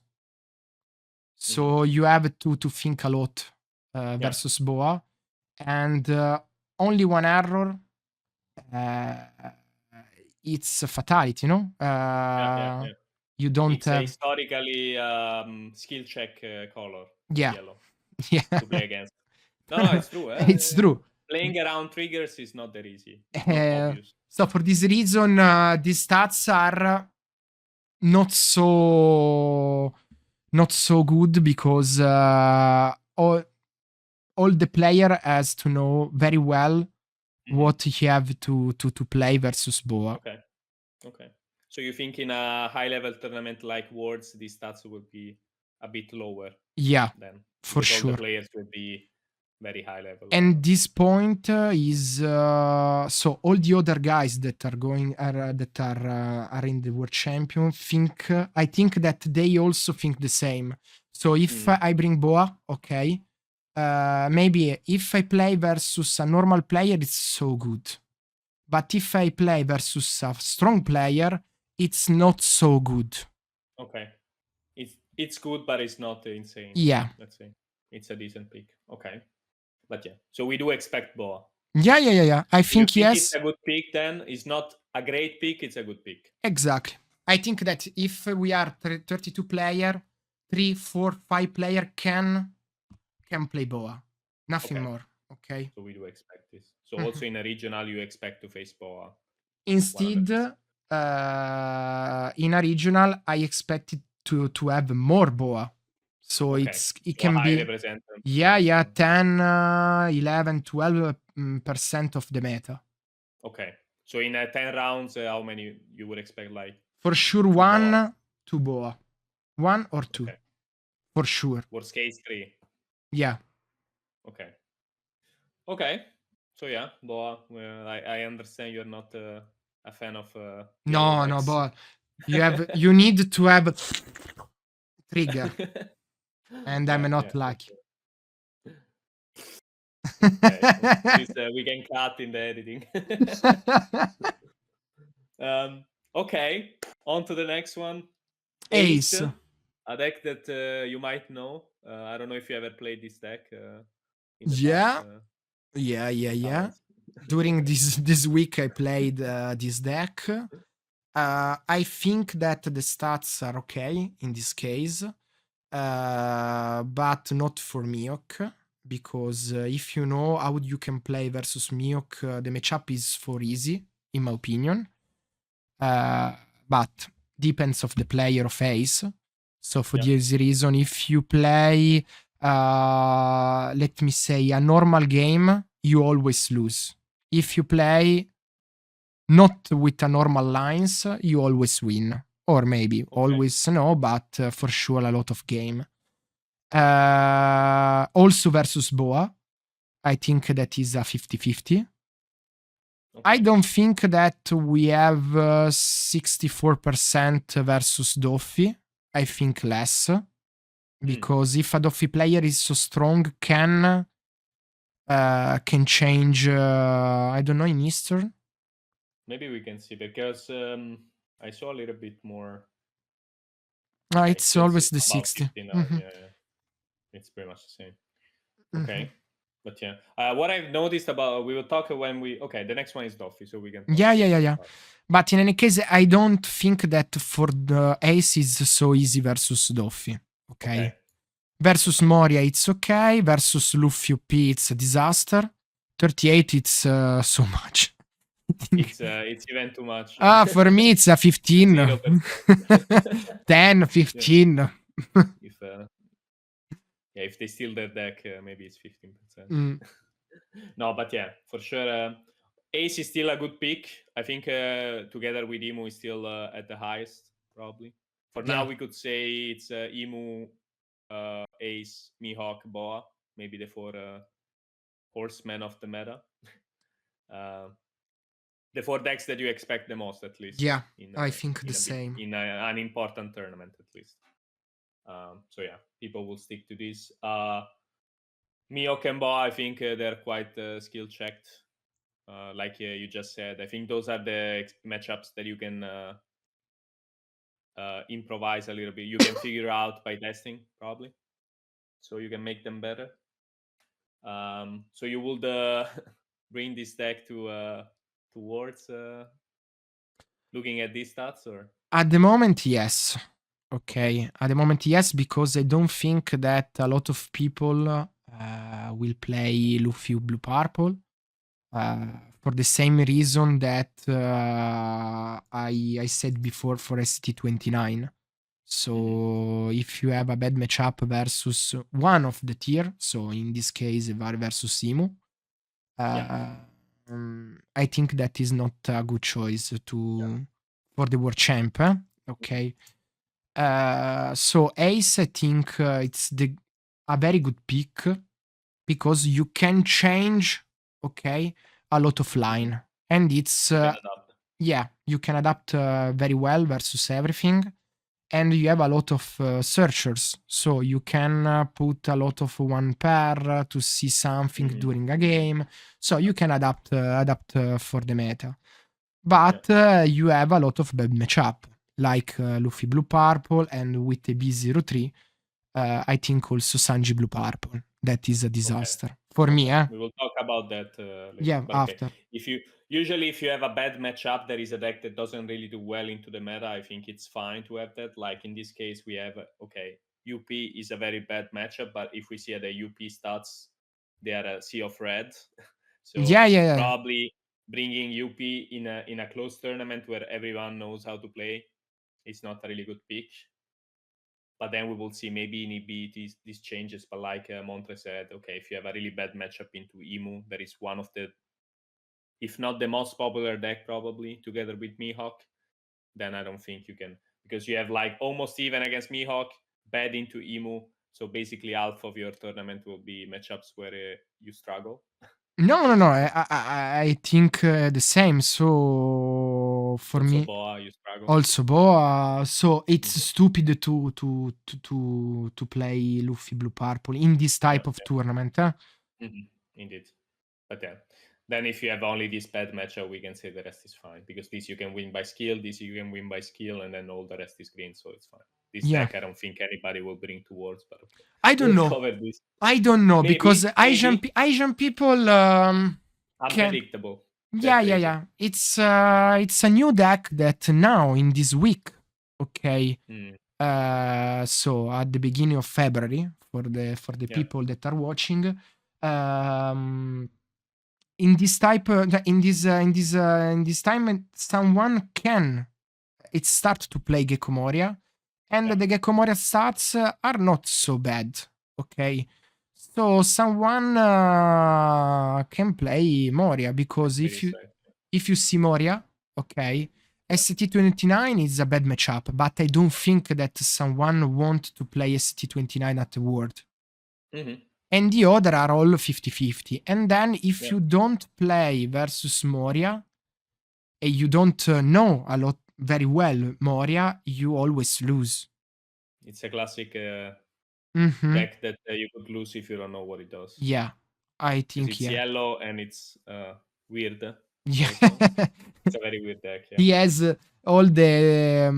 So you have to think a lot versus Boa, and only one error, it's a fatality, no? You don't it's have. Historically skill check color. Yeah. Yellow. Yeah. To play against. No, it's true. It's true. Playing around triggers is not that easy. It's not obvious. So for this reason, these stats are not so good because all the player has to know very well what he have to play versus Boa. Okay. So you think in a high level tournament like Worlds, these stats will be a bit lower? Yeah, then for sure. All the players will be very high level. And this point is so all the other guys that are in the world champion think. I think that they also think the same. So if I bring Boa, okay, maybe if I play versus a normal player, it's so good. But if I play versus a strong player, it's not so good. Okay, it's good, but it's not insane. Yeah, let's say it's a decent pick. Okay. But yeah, so we do expect Boa. Yeah. I think yes. It's a good pick then. It's not a great pick, it's a good pick. Exactly. I think that if we are 32 player, 3, 4, 5 player can play Boa. Nothing more. Okay. So we do expect this. So also in a regional, you expect to face Boa. Instead, in a regional, I expect it to have more Boa. So it can be 10, 11, 12% of the meta. Okay. So in 10 rounds, how many you would expect? Like for sure 1, 2 Boa. 1 or 2. Okay. For sure. Worst case 3. Yeah. Okay. So yeah, Boa. I understand you're not a fan of No, decks. but you need to have trigger, and I'm not lucky. Okay, this we can cut in the editing. Okay, on to the next one. Ace. A deck that you might know. I don't know if you ever played this deck in the Yeah. past. Yeah. During this week, I played this deck. I think that the stats are okay in this case, but not for Miok, because if you know how you can play versus Miok, the matchup is for easy, in my opinion. But depends of the player of Ace. So for this reason, if you play, let me say, a normal game, you always lose. If you play not with a normal lines, you always win. Or maybe always no, but for sure a lot of game. Also versus Boa, I think that is a 50-50. I don't think that we have 64% versus Doffy. I think less. Because if a Doffy player is so strong, can change, I don't know, in Eastern. Maybe we can see, because I saw a little bit more. It's always the 60. It's pretty much the same. Okay. But what I've noticed about, we will talk when we, the next one is Doffy, so we can talk. Yeah. But in any case, I don't think that for the Ace is so easy versus Doffy. Okay. Versus Moria, it's okay. Versus Luffy OP, it's a disaster. 38, it's so much. It's even too much. For me, it's a 15. 10, 15. If they steal their deck, maybe it's 15%. No, but for sure, Ace is still a good pick. I think together with Emu is still at the highest, probably. For now, we could say it's Emu, Ace, Mihawk, Boa, maybe the 4 horsemen of the meta. The 4 decks that you expect the most, at least. Yeah, I think the same. In an important tournament, at least. So people will stick to this. Mihawk and Boa, I think they're quite skill checked. Like you just said, I think those are the matchups that you can improvise a little bit. You can figure out by testing, probably, so you can make them better. So you would bring this deck towards looking at these stats, or at the moment, yes. Okay, at the moment, yes, because I don't think that a lot of people will play Luffy Blue Purple. For the same reason that I said before for ST29. So if you have a bad matchup versus one of the tier, so in this case VAR versus Emu, I think that is not a good choice for the world champ. Okay. So Ace, I think it's a very good pick because you can change, a lot of line, and it's you can adapt very well versus everything, and you have a lot of searchers, so you can put a lot of one pair to see something during a game, so you can adapt for the meta. But you have a lot of bad matchup, like Luffy Blue Purple, and with EB03, I think also Sanji Blue Purple. That is a disaster for me. We will talk about that later. Yeah, but after. If you have a bad matchup, there is a deck that doesn't really do well into the meta. I think it's fine to have that. Like in this case, we have UP is a very bad matchup, but if we see at the UP stats, they are a sea of red. So probably bringing UP in a close tournament where everyone knows how to play is not a really good pick. But then we will see maybe in EB these changes. But like Montre said, if you have a really bad matchup into Emu, that is one of the, if not the most popular deck probably, together with Mihawk, then I don't think you can, because you have like almost even against Mihawk, bad into Emu. So basically half of your tournament will be matchups where you struggle. No. I think the same. So for Also, me, Boa, you struggle. also Boa. So it's Mhm. stupid to play Luffy Blue Purple in this Yeah, type of tournament. indeed. But yeah, then if you have only this bad matchup, we can say the rest is fine, because this you can win by skill, this you can win by skill, and then all the rest is green, so it's fine. This Yeah, deck I don't think anybody will bring towards, but okay, I don't we'll know. cover this. I don't know because Maybe Asian people can. unpredictable. Let's Yeah. face it. It's a new deck that now in this week. Okay. Mm, So at the beginning of February for the yeah, people that are watching, um, in this type in this time someone can it start to play Gecko Moria, and yeah, the Gecko Moria stats are not so bad. Okay, so someone can play Moria let's because play if this you side. if you see Moria, okay, Yeah. ST29 is a bad matchup, but I don't think that someone want to play ST29 at the World. Mm-hmm. And the other are all 50-50. And then if Yeah, you don't play versus Moria, and you don't know a lot very well Moria, you always lose. it's a classic Hmm. deck that you could lose if you don't know what it does, Yeah, I because think, it's yeah. yellow and it's weird Yeah. also. It's a very weird deck, yeah. He has all the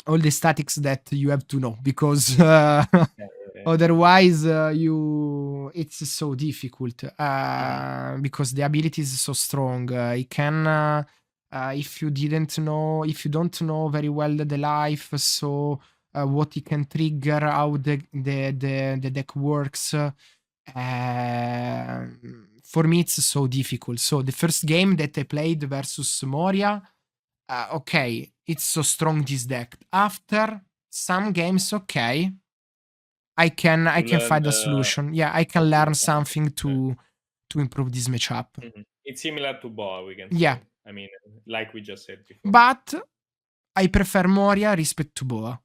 all the statics that you have to know because Yeah, yeah, yeah. otherwise you it's so difficult Mhm. because the ability is so strong. It can if you didn't know if you don't know very well the life, so what it can trigger, how the deck works. For me, it's so difficult. So the first game that I played versus Moria, okay, it's so strong this deck. After some games, okay, I You can learn find a solution. Yeah, I how can to learn defend. something Yeah. to improve this matchup. It's similar to Boa, we can Yeah, say. I mean, like we just said before. but I prefer Moria respect to Boa.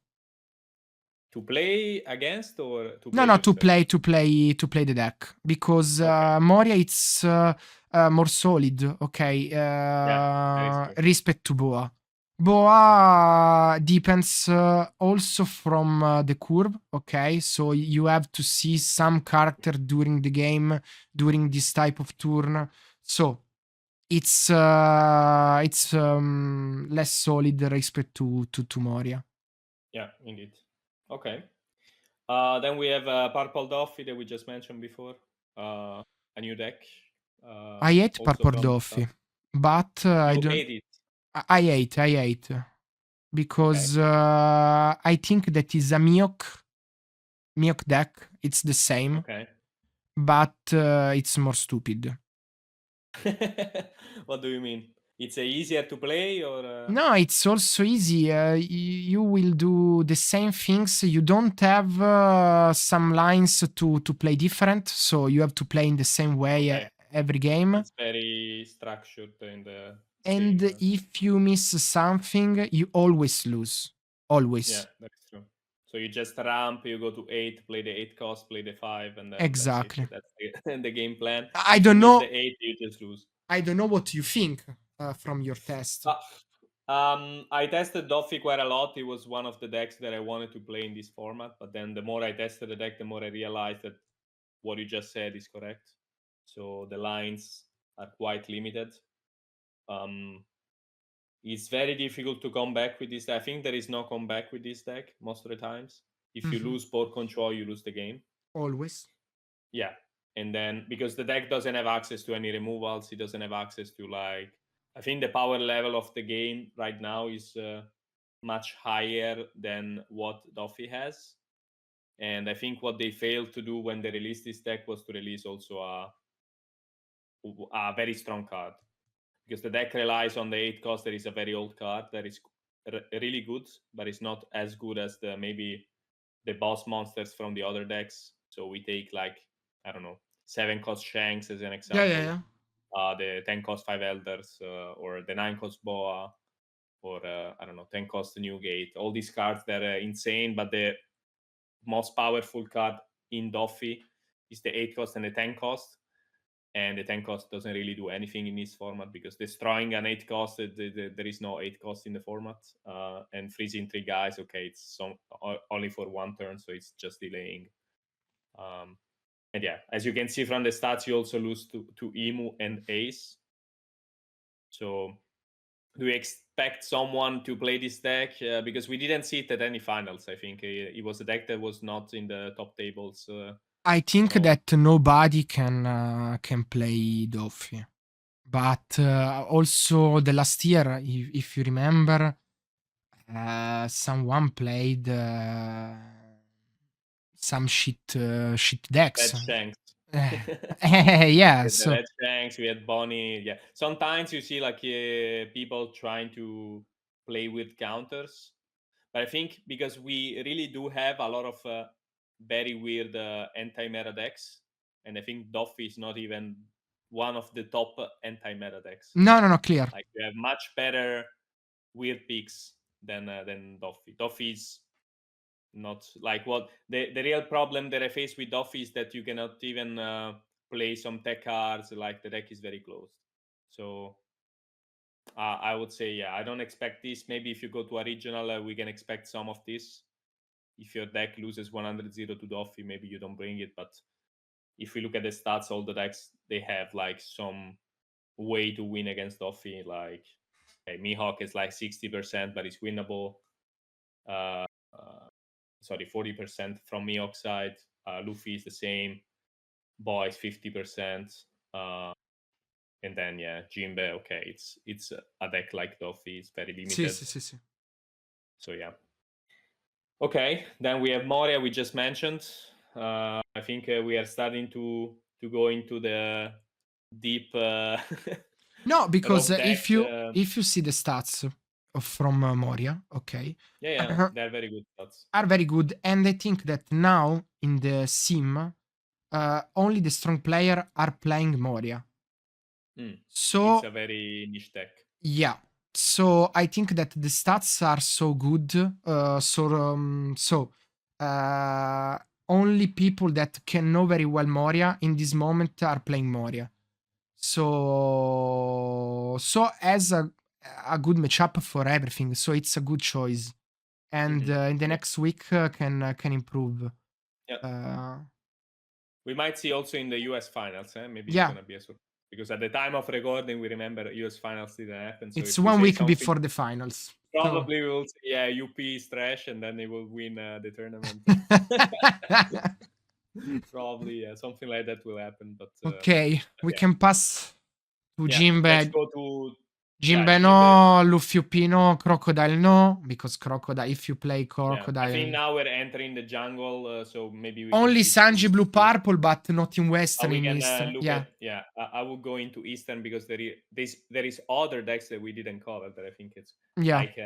To play against or to No, play no, yourself? to play the deck because Okay. Moria it's more solid. Okay, Yeah, that is true. respect to Boa. Boa depends also from the curve. Okay, so you have to see some character during the game during this type of turn. So it's less solid respect to Moria. Yeah, indeed. Okay. Then we have Purple Doffy that we just mentioned before. A new deck. I hate Also Purple from the start. Doffy, but I You don't. hate it. I hate Okay. because I think that is a Miok deck. It's the same, Okay. but it's more stupid. What do you mean? It's easier to play or No, it's also easy. You will do the same things. You don't have some lines to play different, so you have to play in the same way okay? every game. It's very structured in the And game. if you miss something, you always lose. Yeah, Always. that's true. So you just ramp, you go to 8, play the 8 cost, play the 5, and then that's it. Exactly. That's the, the game plan. I If you don't miss the know. 8, you just lose. I don't know what you think from your test. I tested Doffy quite a lot. It was one of the decks that I wanted to play in this format. But then the more I tested the deck, the more I realized that what you just said is correct. So the lines are quite limited. It's very difficult to come back with this. I think there is no comeback with this deck most of the times. If you Mhm. lose board control, you lose the game. Always. Yeah. And then because the deck doesn't have access to any removals, it doesn't have access to like. I think the power level of the game right now is much higher than what Duffy has. And I think what they failed to do when they released this deck was to release also a very strong card, because the deck relies on the 8 cost. There is a very old card that is really good, but it's not as good as the maybe the boss monsters from the other decks. So we take like, I don't know, 7 cost Shanks as an Yeah, example, yeah, the 10 cost 5 Elders, or the 9 cost Boa, or I don't know, 10 cost Newgate. All these cards that are insane, but the most powerful card in Doffy is the 8 cost and the 10 cost. and the 10 cost doesn't really do anything in this format because destroying an 8 cost, there is no 8 cost in the format, and freezing 3 guys, okay, it's only for 1 turn, so it's just delaying. And yeah, as you can see from the stats, you also lose to Emu and Ace. So do we expect someone to play this deck? Because we didn't see it at any finals. I think it was a deck that was not in the top tables. I think that nobody can play Doffy. But also the last year, if you remember, someone played some shit decks. Red Shanks. Yeah, so the Red Shanks, we had Bonnie. Yeah, sometimes you see like people trying to play with counters, but I think because we really do have a lot of very weird anti-meta decks, and I think Doffy is not even one of the top anti-meta decks. No, clear. Like we have much better weird picks than Doffy. Doffy is not like what the real problem that I face with Doffy is that you cannot even play some tech cards. Like the deck is very closed. So I would say, yeah, I don't expect this. Maybe if you go to a regional, we can expect some of this. If your deck loses 100-0 to Doffy, maybe you don't bring it. But if we look at the stats, all the decks, they have like some way to win against Doffy. Like Mihawk is like 60%, but it's winnable. Sorry, 40% from Mihawk side. Luffy is the same. Boy is 50%. And then Jinbe, okay, it's a deck like Doffy, it's very limited. Sì. So yeah. Okay, then we have Moria, we just mentioned. I think we are starting to go into the deep. No, because if you see the stats from Moria, okay. Yeah, they're very good stats. Are very good, and I think that now in the sim, only the strong player are playing Moria. So it's a very niche deck. Yeah. So I think that the stats are so good. Only people that can know very well Moria in this moment are playing Moria. So as a good matchup for everything. So it's a good choice, and in the next week can improve. Yeah. We might see also in the US finals. Maybe it's gonna be a surprise. Because at the time of recording, we remember US finals didn't happen. So it's 1 week before the finals. Probably we will say, UP is trash, and then they will win the tournament. Probably, something like that will happen. But okay, we can pass to Jinbe. Let's go to Jinbe no, Luffy no, Crocodile no, because Crocodile, if you play Crocodile... I think now we're entering the jungle, so maybe we only Sanji blue purple, but not in Western, we in can Eastern. I will go into Eastern because there is other decks that we didn't cover that I think it's like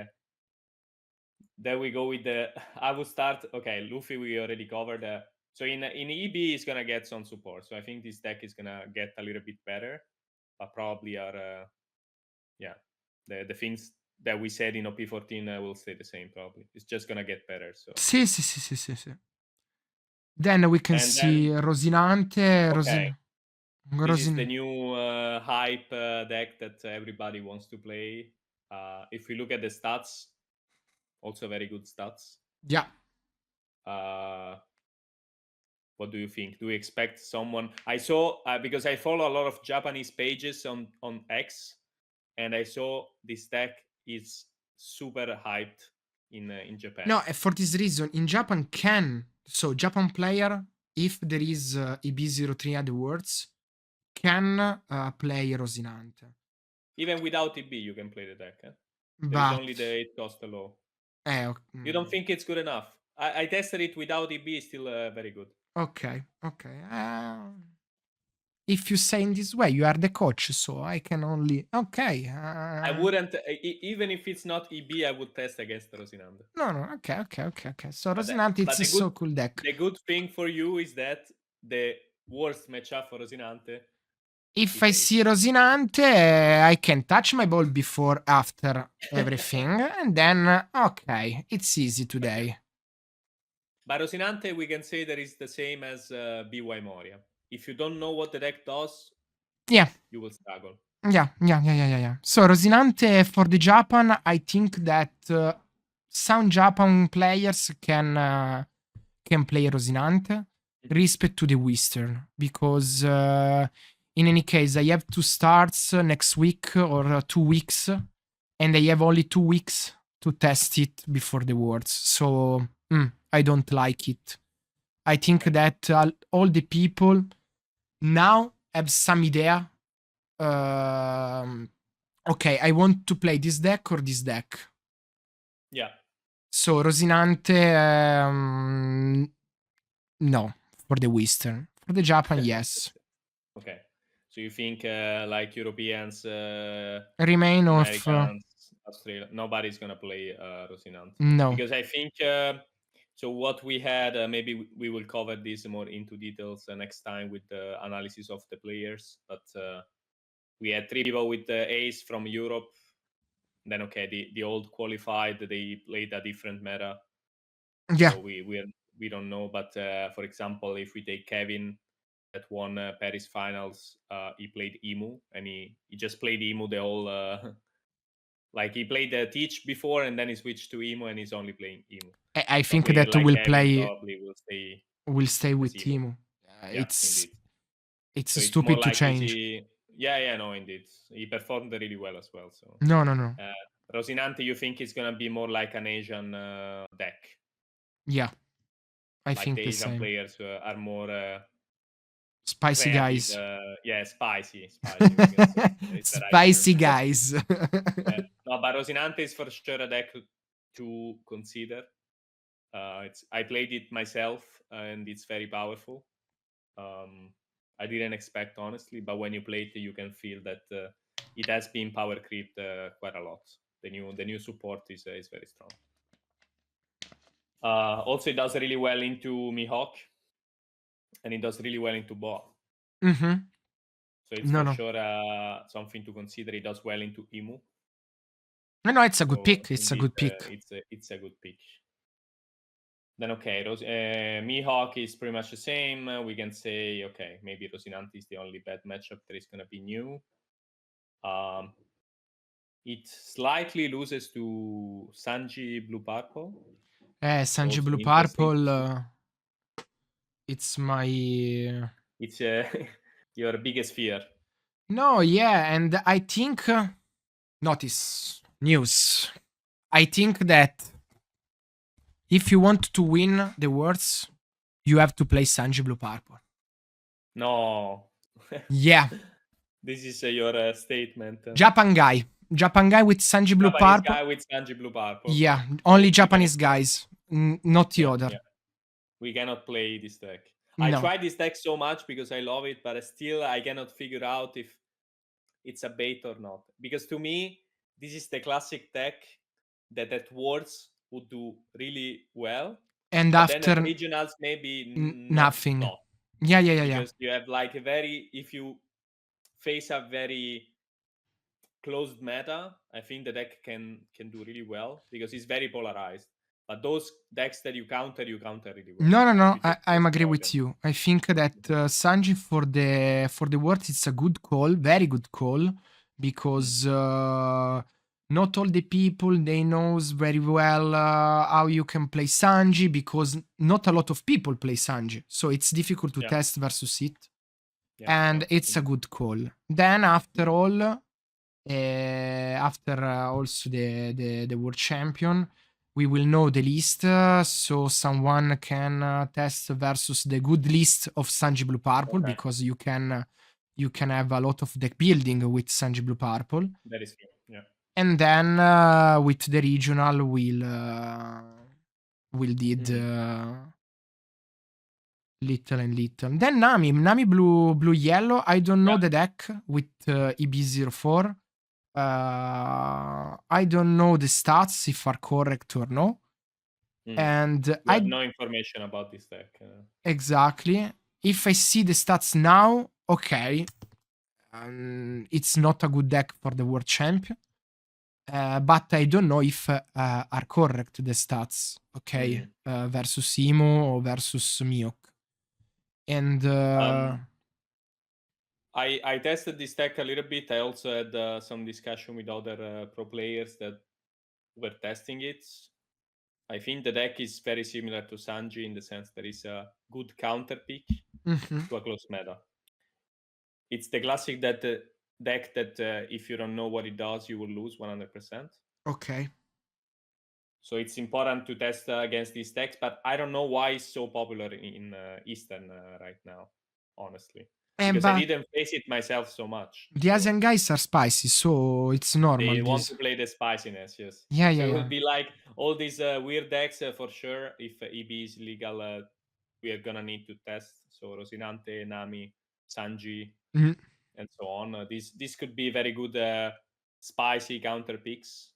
there we go with the I will start. Okay, Luffy we already covered. So in EB is gonna get some support. So I think this deck is gonna get a little bit better, but probably are the things that we said in OP14 will stay the same. Probably it's just gonna get better. So sì. Then we can see Rosinante. Okay. This is the new hype deck that everybody wants to play. If we look at the stats, also very good stats. Yeah. What do you think? Do you expect someone? I saw because I follow a lot of Japanese pages on X, and I saw this deck is super hyped in Japan. No, for this reason, in Japan Japan player, if there is EB03 AdWords, can play Rosinante. Even without EB, you can play the deck. There is only the 8 cost low. You don't think it's good enough? I tested it without EB, it's still very good. Okay. If you say in this way, you are the coach, so I can only... Okay. I wouldn't, even if it's not EB, I would test against Rosinante. No. Okay. So Rosinante, it's a so cool deck. The good thing for you is that the worst matchup for Rosinante... If I see Rosinante, I can touch my ball before, after everything, and then, okay, it's easy today. But Rosinante, we can say that it's the same as BY Moria. If you don't know what the deck does, Yeah. you will struggle. Yeah. So Rosinante for the Japan, I think that some Japan players can play Rosinante respect to the Western, because in any case I have 2 starts next week or 2 weeks, and I have only 2 weeks to test it before the Worlds. So I don't like it. I think that all the people now have some idea. Okay, I want to play this deck or this deck. Yeah. So Rosinante, no, for the Western. For the Japan, yes. Okay. So you think like Europeans, Remain of Americans, Australia, nobody's gonna play Rosinante? no. Because I think so. What we had, maybe we will cover this more into details next time with the analysis of the players. But we had 3 people with the ace from Europe. Then the old qualified, they played a different meta. Yeah. So we don't know. But for example, if we take Kevin that won Paris finals, he played Emu, and he just played Emu the whole. Like he played Teach before, and then he switched to Emu, and he's only playing Emu. I So a think player that like Kevin probably will stay with as Emu. Emu. Yeah, indeed. It's So stupid more to like change. No, indeed. He performed really well as well. So No. Rosinante, you think it's gonna be more like an Asian deck? Yeah, I like think the the Asian same. players are more Spicy creative. guys. Yeah, spicy. We can say it's the right Spicy term. guys. No, but Rosinante is for sure a deck to consider. I played it myself, and it's very powerful. I didn't expect, honestly, but when you play it, you can feel that it has been power creeped quite a lot. The new support is very strong. Also, it does really well into Mihawk, and it does really well into Boa. Mm-hmm. So it's for sure something to consider. It does well into Emu. No, it's a good pick. It's indeed, a good pick. It's a good pick. Then Mihawk is pretty much the same. We can say, okay, maybe Rosinante is the only bad matchup that is going to be new. It slightly loses to Sanji Blue Purple. Sanji Blue Purple. It's my. It's your biggest fear. No, yeah, and I think. Notice news. I think that if you want to win the Worlds, you have to play Sanji Blue Purple. No. Yeah. This is your statement. Japan guy with Sanji Blue Japanese Purple. guy with Sanji Blue Purple. Yeah, only Japanese guys, not the other. Yeah. We cannot play this deck. No. I tried this deck so much because I love it, but still I cannot figure out if it's a bait or not. Because to me, this is the classic deck that at Worlds would do really well. And but after then at regionals, maybe nothing. Not. Yeah. Because you have like if you face a very closed meta, I think the deck can do really well because it's very polarized. But those decks that you counter really well. No. I'm agree with you. I think that Sanji for the Worlds, it's a good call, very good call, because not all the people they knows very well how you can play Sanji, because not a lot of people play Sanji, so it's difficult to test versus it, and it's a good call. Then after all, after also the world champion, we will know the list, so someone can test versus the good list of Sanji Blue Purple, because you can have a lot of deck building with Sanji Blue Purple. That is true. Yeah. And then with the regional, we'll did little and little. Then Nami blue yellow. I don't know the deck with EB04. I don't know the stats if are correct or no. And I have no information about this deck. Exactly. If I see the stats now, okay, it's not a good deck for the world champion. But I don't know if are correct the stats, okay, versus Imo or versus Miok. And I tested this deck a little bit. I also had some discussion with other pro players that were testing it. I think the deck is very similar to Sanji in the sense there is a good counter pick to a close meta. It's the classic that deck that if you don't know what it does, you will lose 100%. Okay. So it's important to test against these decks, but I don't know why it's so popular in Eastern right now, honestly. Because I But didn't face it myself so much. the Asian guys are spicy, so it's normal. They want This. to play the spiciness, yes. Yeah, So yeah, it will yeah. be like all these weird decks for sure. If EB is legal, we are gonna need to test. So Rosinante, Nami, Sanji, Mhm. and so on. This could be very good spicy counter picks.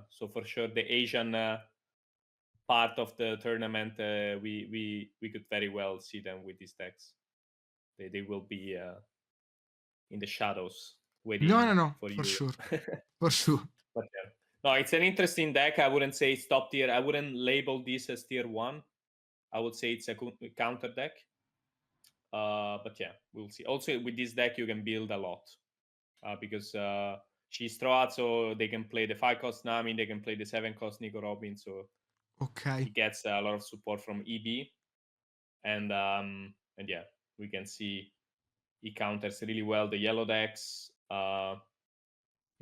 So for sure, the Asian part of the tournament, we could very well see them with these decks. They will be in the shadows waiting No, for for you. sure, for sure. But yeah. No, it's an interesting deck. I wouldn't say it's top tier. I wouldn't label this as tier 1. I would say it's a counter deck. But yeah, we'll see. Also, with this deck, you can build a lot because she's Troat, so they can play the 5-cost Nami, they can play the 7-cost Nico Robin, so Okay. he gets a lot of support from EB. And yeah, we can see he counters really well the yellow decks.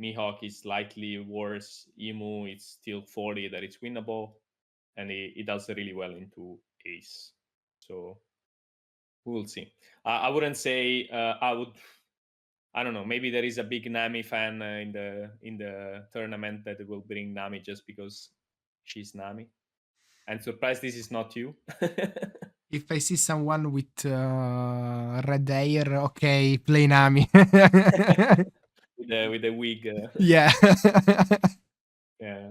Mihawk is slightly worse. Emu is still 40 that it's winnable, and he does really well into Ace. So we will see. I wouldn't say I would. I don't know. Maybe there is a big Nami fan in the tournament that will bring Nami just because she's Nami. I'm surprised this is not you. If I see someone with red hair, okay, play Nami. with the wig. Yeah. Yeah.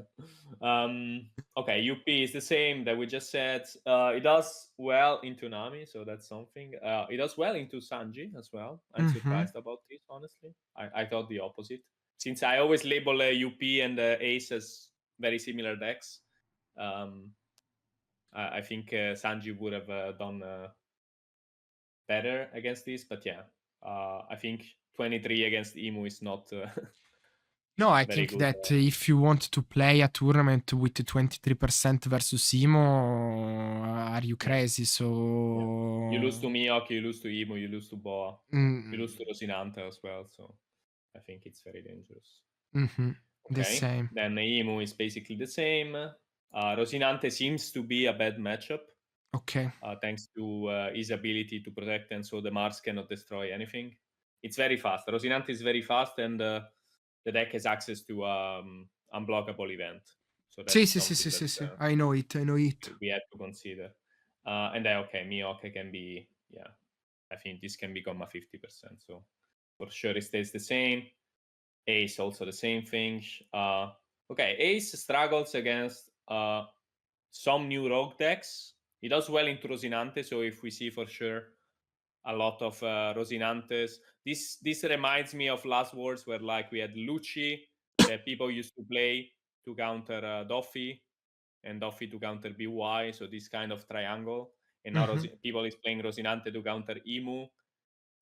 Okay, UP is the same that we just said. It does well into Nami, so that's something. It does well into Sanji as well. I'm Mhm. surprised about this, honestly. I thought the opposite. Since I always label UP and Ace as very similar decks, um, I think Sanji would have done better against this. But yeah, I think 23 against Emu is not No, I very think good. that if you want to play a tournament with 23% versus Imo, are you crazy? Yeah. You lose to So Miyake, you lose to Imo, you lose to Boa, you lose to mm, Rosinante as well. So I think it's very dangerous. mhm, the Okay. same. Then Imo is basically the same. Rosinante seems to be a bad matchup, Okay. thanks to his ability to protect, and so the Mars cannot destroy anything. It's very fast. Rosinante is very fast, and the deck has access to unblockable event. So Sì, that's sì, sì, something sì, that sì, sì. I know it, I know it. we have to consider. And then, okay, Miyoke can be, yeah, I think this can become a 50%. So for sure it stays the same. Ace also the same thing. Okay, Ace struggles against some new rogue decks. He does well into Rosinante, so if we see for sure a lot of Rosinantes, this reminds me of Last Wars where like we had Lucci that people used to play to counter Doffy, and Doffy to counter BY, so this kind of triangle. And now Mhm. people is playing Rosinante to counter Emu,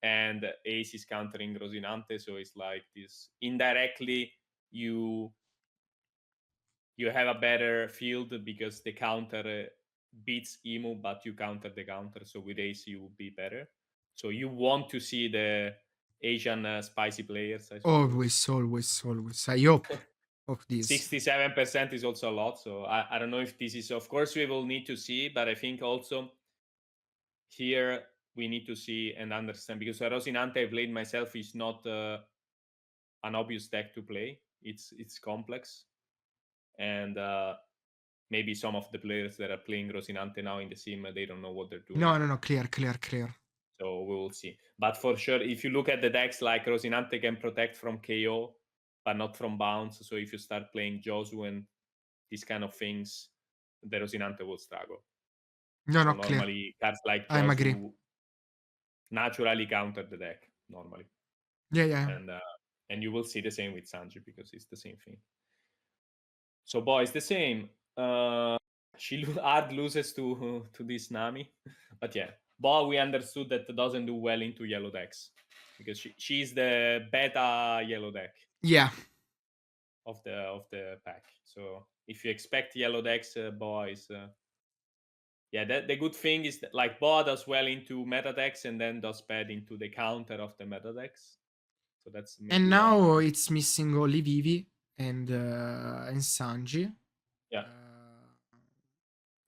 and Ace is countering Rosinante, so it's like this indirectly you have a better field because the counter beats Emu, but you counter the counter. So with Ace you will be better. So you want to see the Asian spicy players, I suppose. Always, always, always. I hope of this. 67% is also a lot. So I don't know if this is, of course, we will need to see, but I think also here we need to see and understand because Rosinante I played myself is not an obvious deck to play. It's complex, and maybe some of the players that are playing Rosinante now in the sim they don't know what they're doing. No, no, no, clear, clear, clear. So we will see. But for sure, if you look at the decks, like Rosinante can protect from KO, but not from bounce. So if you start playing Josu and these kind of things, the Rosinante will struggle. No, So no, clear. normally cards like I'm agree. Josu naturally counter the deck normally, Yeah, yeah. and you will see the same with Sanji because it's the same thing. So boy, it's the same. She hard loses to this Nami, But yeah, Bo, we understood that doesn't do well into yellow decks because she's the beta yellow deck. Yeah. Of the pack. So if you expect yellow decks, Bo is. Yeah, the good thing is that like Bo does well into meta decks and then does bad into the counter of the meta decks. So that's maybe And one. now it's missing only Vivi and Sanji. Yeah.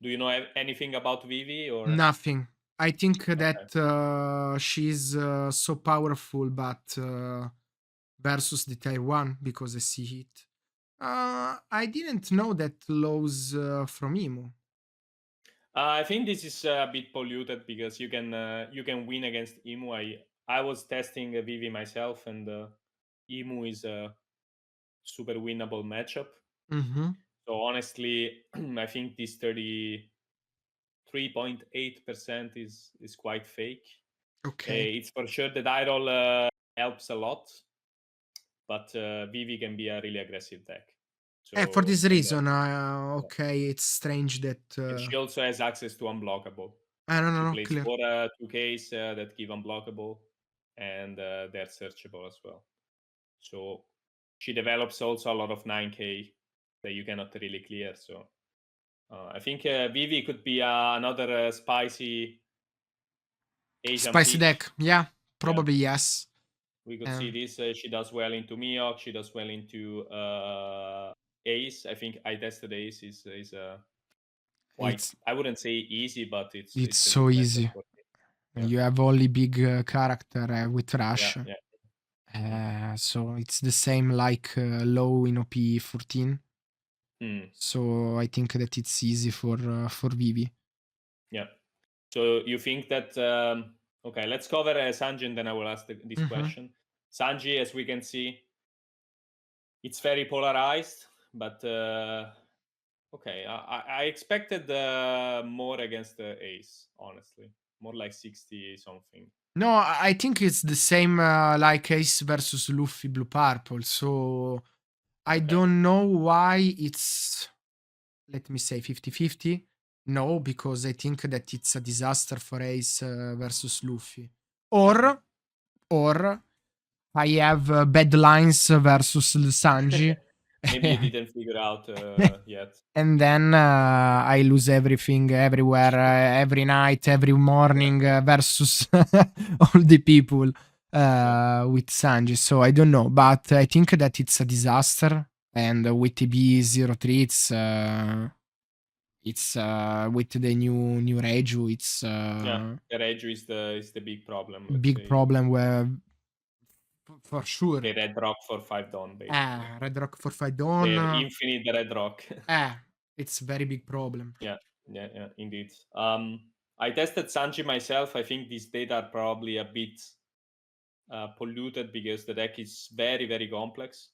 Do you know anything about Vivi or nothing? I think okay. that she's so powerful, but versus the tier 1 because I see it. I didn't know that lows from Emu. I think this is a bit polluted because you can win against Emu. I was testing Vivi myself, and Emu is a super winnable matchup. Mm-hmm. So honestly, I think this 33.8% is quite fake. Okay. It's for sure that idol helps a lot, but Vivi can be a really aggressive deck. For So this reason, okay, it's strange that. and she also has access to unblockable. I don't She know, plays clear. 4 2Ks that give unblockable, and they're searchable as well. So she develops also a lot of 9K that you cannot really clear. So I think Vivi could be another spicy Asian Spicy pick. deck, yeah, probably yes. We could see this. She does well into Miyok. She does well into Ace. I think I tested Ace is quite. I wouldn't say easy, but it's It's a so good matchup easy. for me. Yeah. You have only big character with Rush. Yeah. So it's the same like low in OP14. So I think that it's easy for Vivi. Yeah. So you think that okay? Let's cover Sanji, and then I will ask this question. Sanji, as we can see, it's very polarized, but okay. I expected more against the Ace, honestly, more like 60 something. No, I think it's the same like Ace versus Luffy Blue Purple. So I don't know why it's, let me say, 50-50. No, because I think that it's a disaster for Ace versus Luffy. Or I have bad lines versus Sanji. Maybe you didn't figure out yet. And then I lose everything, everywhere, every night, every morning versus all the people with Sanji. So I don't know, but I think that it's a disaster. And with EB03, it's with the new Reju, it's the Reju is the big problem. Let's big say. problem where for sure. The Red Rock for 5 Dawn, basically. Red Rock for 5 Dawn. The infinite Red Rock. It's a very big problem. Yeah, indeed. I tested Sanji myself. I think these data are probably a bit polluted because the deck is very, very complex.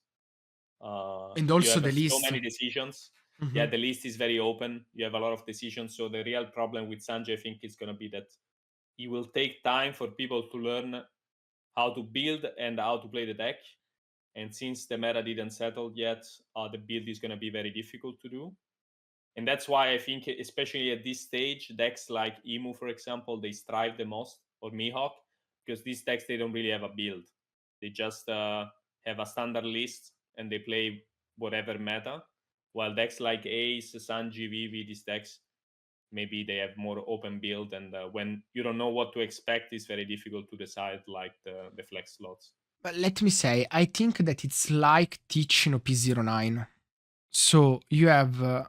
And also you have the so list. many decisions. Yeah, the list is very open. You have a lot of decisions. So the real problem with Sanji, I think, is going to be that it will take time for people to learn how to build and how to play the deck. And since the meta didn't settle yet, the build is going to be very difficult to do. And that's why I think, especially at this stage, decks like Emu, for example, they strive the most, or Mihawk, because these decks, they don't really have a build. They just have a standard list and they play whatever meta. While decks like Ace, Sanji, Vivi, these decks, maybe they have more open build. And when you don't know what to expect, it's very difficult to decide like the flex slots. But let me say, I think that it's like teaching OP09. So you have a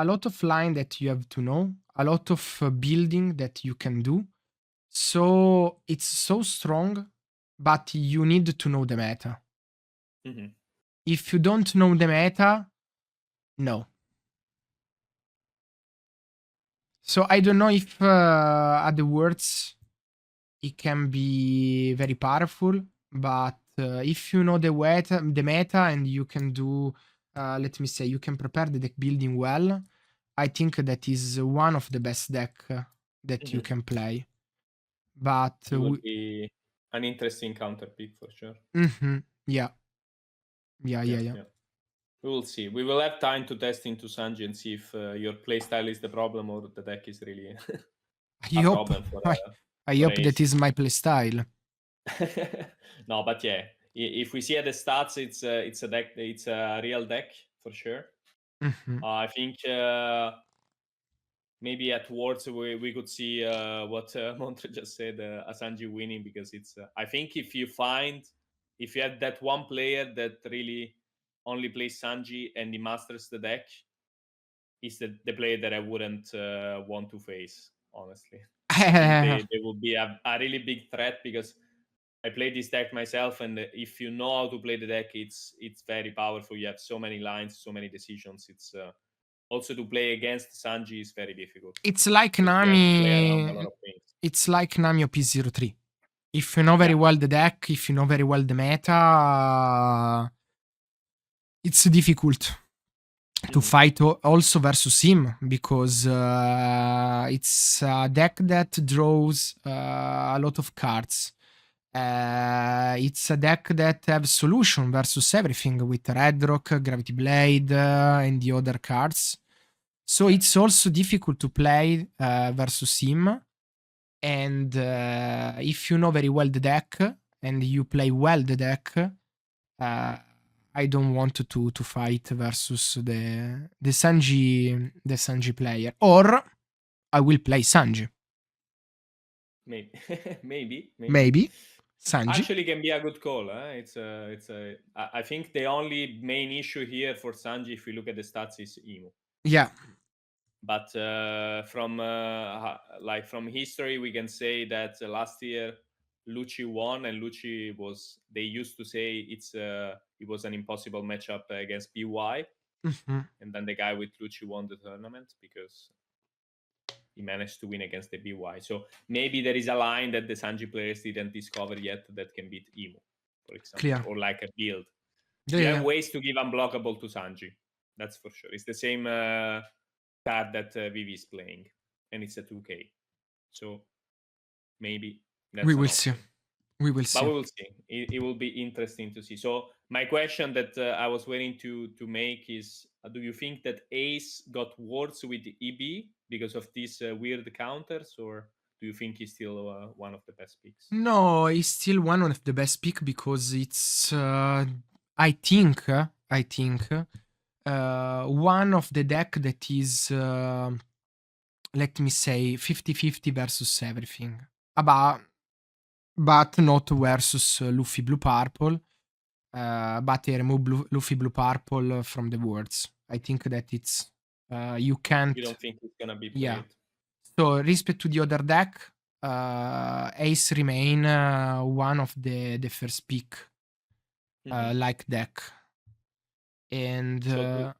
lot of line that you have to know, a lot of building that you can do. So it's so strong, but you need to know the meta. If you don't know the meta, no. So I don't know if other words it can be very powerful, but if you know the meta and you can do, let me say, you can prepare the deck building well, I think that is one of the best deck that you can play. But it would be an interesting counter pick for sure. Yeah. We will see. We will have time to test into Sanji and see if your playstyle is the problem or the deck is really I a hope problem for I for hope that Ace. is my playstyle. No, but yeah, if we see at the stats, it's a deck. It's a real deck for sure. Mhm. I think maybe at Worlds we could see what Montre just said, Asanji winning, because it's. I think if you have that one player that really only plays Sanji and he masters the deck, is the player that I wouldn't want to face. Honestly, I think they will be a really big threat, because I played this deck myself, and if you know how to play the deck, it's very powerful. You have so many lines, so many decisions. It's also to play against Sanji is very difficult, It's like because you have to play around a Nami. lot of things. It's like Nami OP03. If you know very Yeah. well the deck, if you know very well the meta, it's difficult to fight also versus him, because it's a deck that draws a lot of cards. It's a deck that have solution versus everything with Red Rock, Gravity Blade, and the other cards. So Yeah. it's also difficult to play versus him. And if you know very well the deck and you play well the deck, I don't want to fight versus the Sanji player, or I will play Sanji. Maybe, maybe. Maybe Sanji. Actually, can be a good call. It's a. I think the only main issue here for Sanji, if we look at the stats, is Emu. Yeah. But from history, we can say that last year Lucci won, and Lucci was. They used to say it was an impossible matchup against BY, Mhm. and then the guy with Lucci won the tournament because he managed to win against the BY. So maybe there is a line that the Sanji players didn't discover yet that can beat Emu, for example, Clear. or like a build. Yeah, You yeah, have yeah. ways to give unblockable to Sanji. That's for sure. It's the same card that Vivi is playing, and it's a 2K. So maybe We that's an will see. option. We will But see. we will see. It will be interesting to see. So my question that I was waiting to make is: do you think that Ace got worse with EB because of these weird counters, or do you think he's still one of the best picks? No, he's still one of the best pick, because it's I think one of the deck that is let me say 50-50 versus everything. But not versus Luffy Blue Purple. But I remove Luffy Blue Purple from the words. I think that it's you can't. You don't think it's gonna be Yeah. played? So respect to the other deck, Ace remain one of the first pick like deck. And So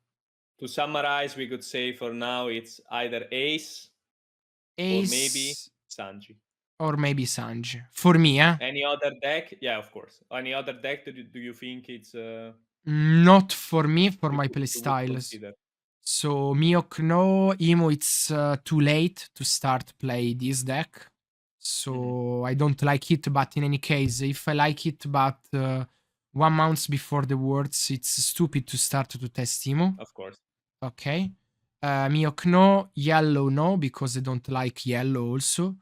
to summarize, we could say for now it's either Ace or maybe Ace Sanji. or maybe Sanji. For me, Any other deck? Yeah, of course. Any other deck do you think it's not for me, for my you would playstyles. consider? So Miok no Emo, it's too late to start play this deck. So I don't like it, but in any case, if I like it, but 1 month before the words, it's stupid to start to test Emo. Of course. Okay. Miok no, Yellow no, because I don't like Yellow also.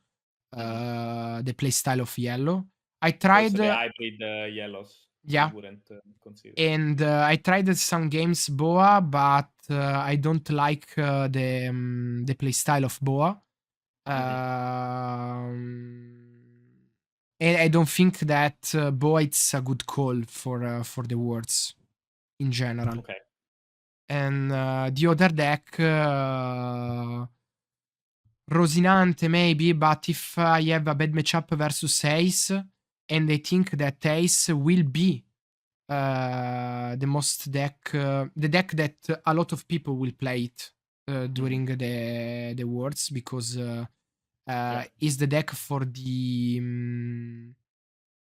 The playstyle of Yellow. I tried, Also the hybrid yellows. You yeah, wouldn't consider. and I tried some games Boa, but I don't like the playstyle of Boa. And I don't think that Boa it's a good call for the words in general. Okay. And the other deck, Rosinante maybe, but if I have a bad matchup versus Ace, and I think that Ace will be the deck that a lot of people will play it during the worlds, because is the deck for the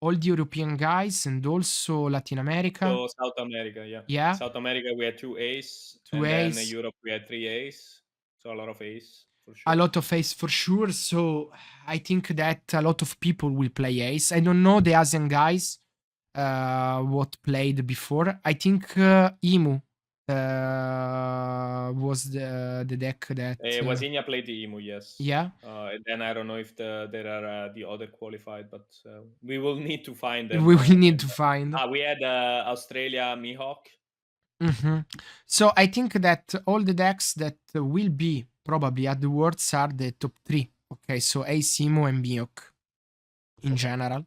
all the European guys and also Latin America. So South America, yeah. Yeah, South America we had 2 ace, two and then Ace, Europe we had 3 ace. So a lot of ace for a sure. lot of Ace for sure. So I think that a lot of people will play Ace. I don't know the Asian guys what played before. I think Emu was the deck that Wasinia played the Emu, yes. yeah. And then I don't know if there are the other qualified, but we will need to find them. We will need to find. We had Australia Mihawk. So I think that all the decks that will be probably at the Worlds are the top 3. Okay, so Ace, Emu, and Mihawk in general.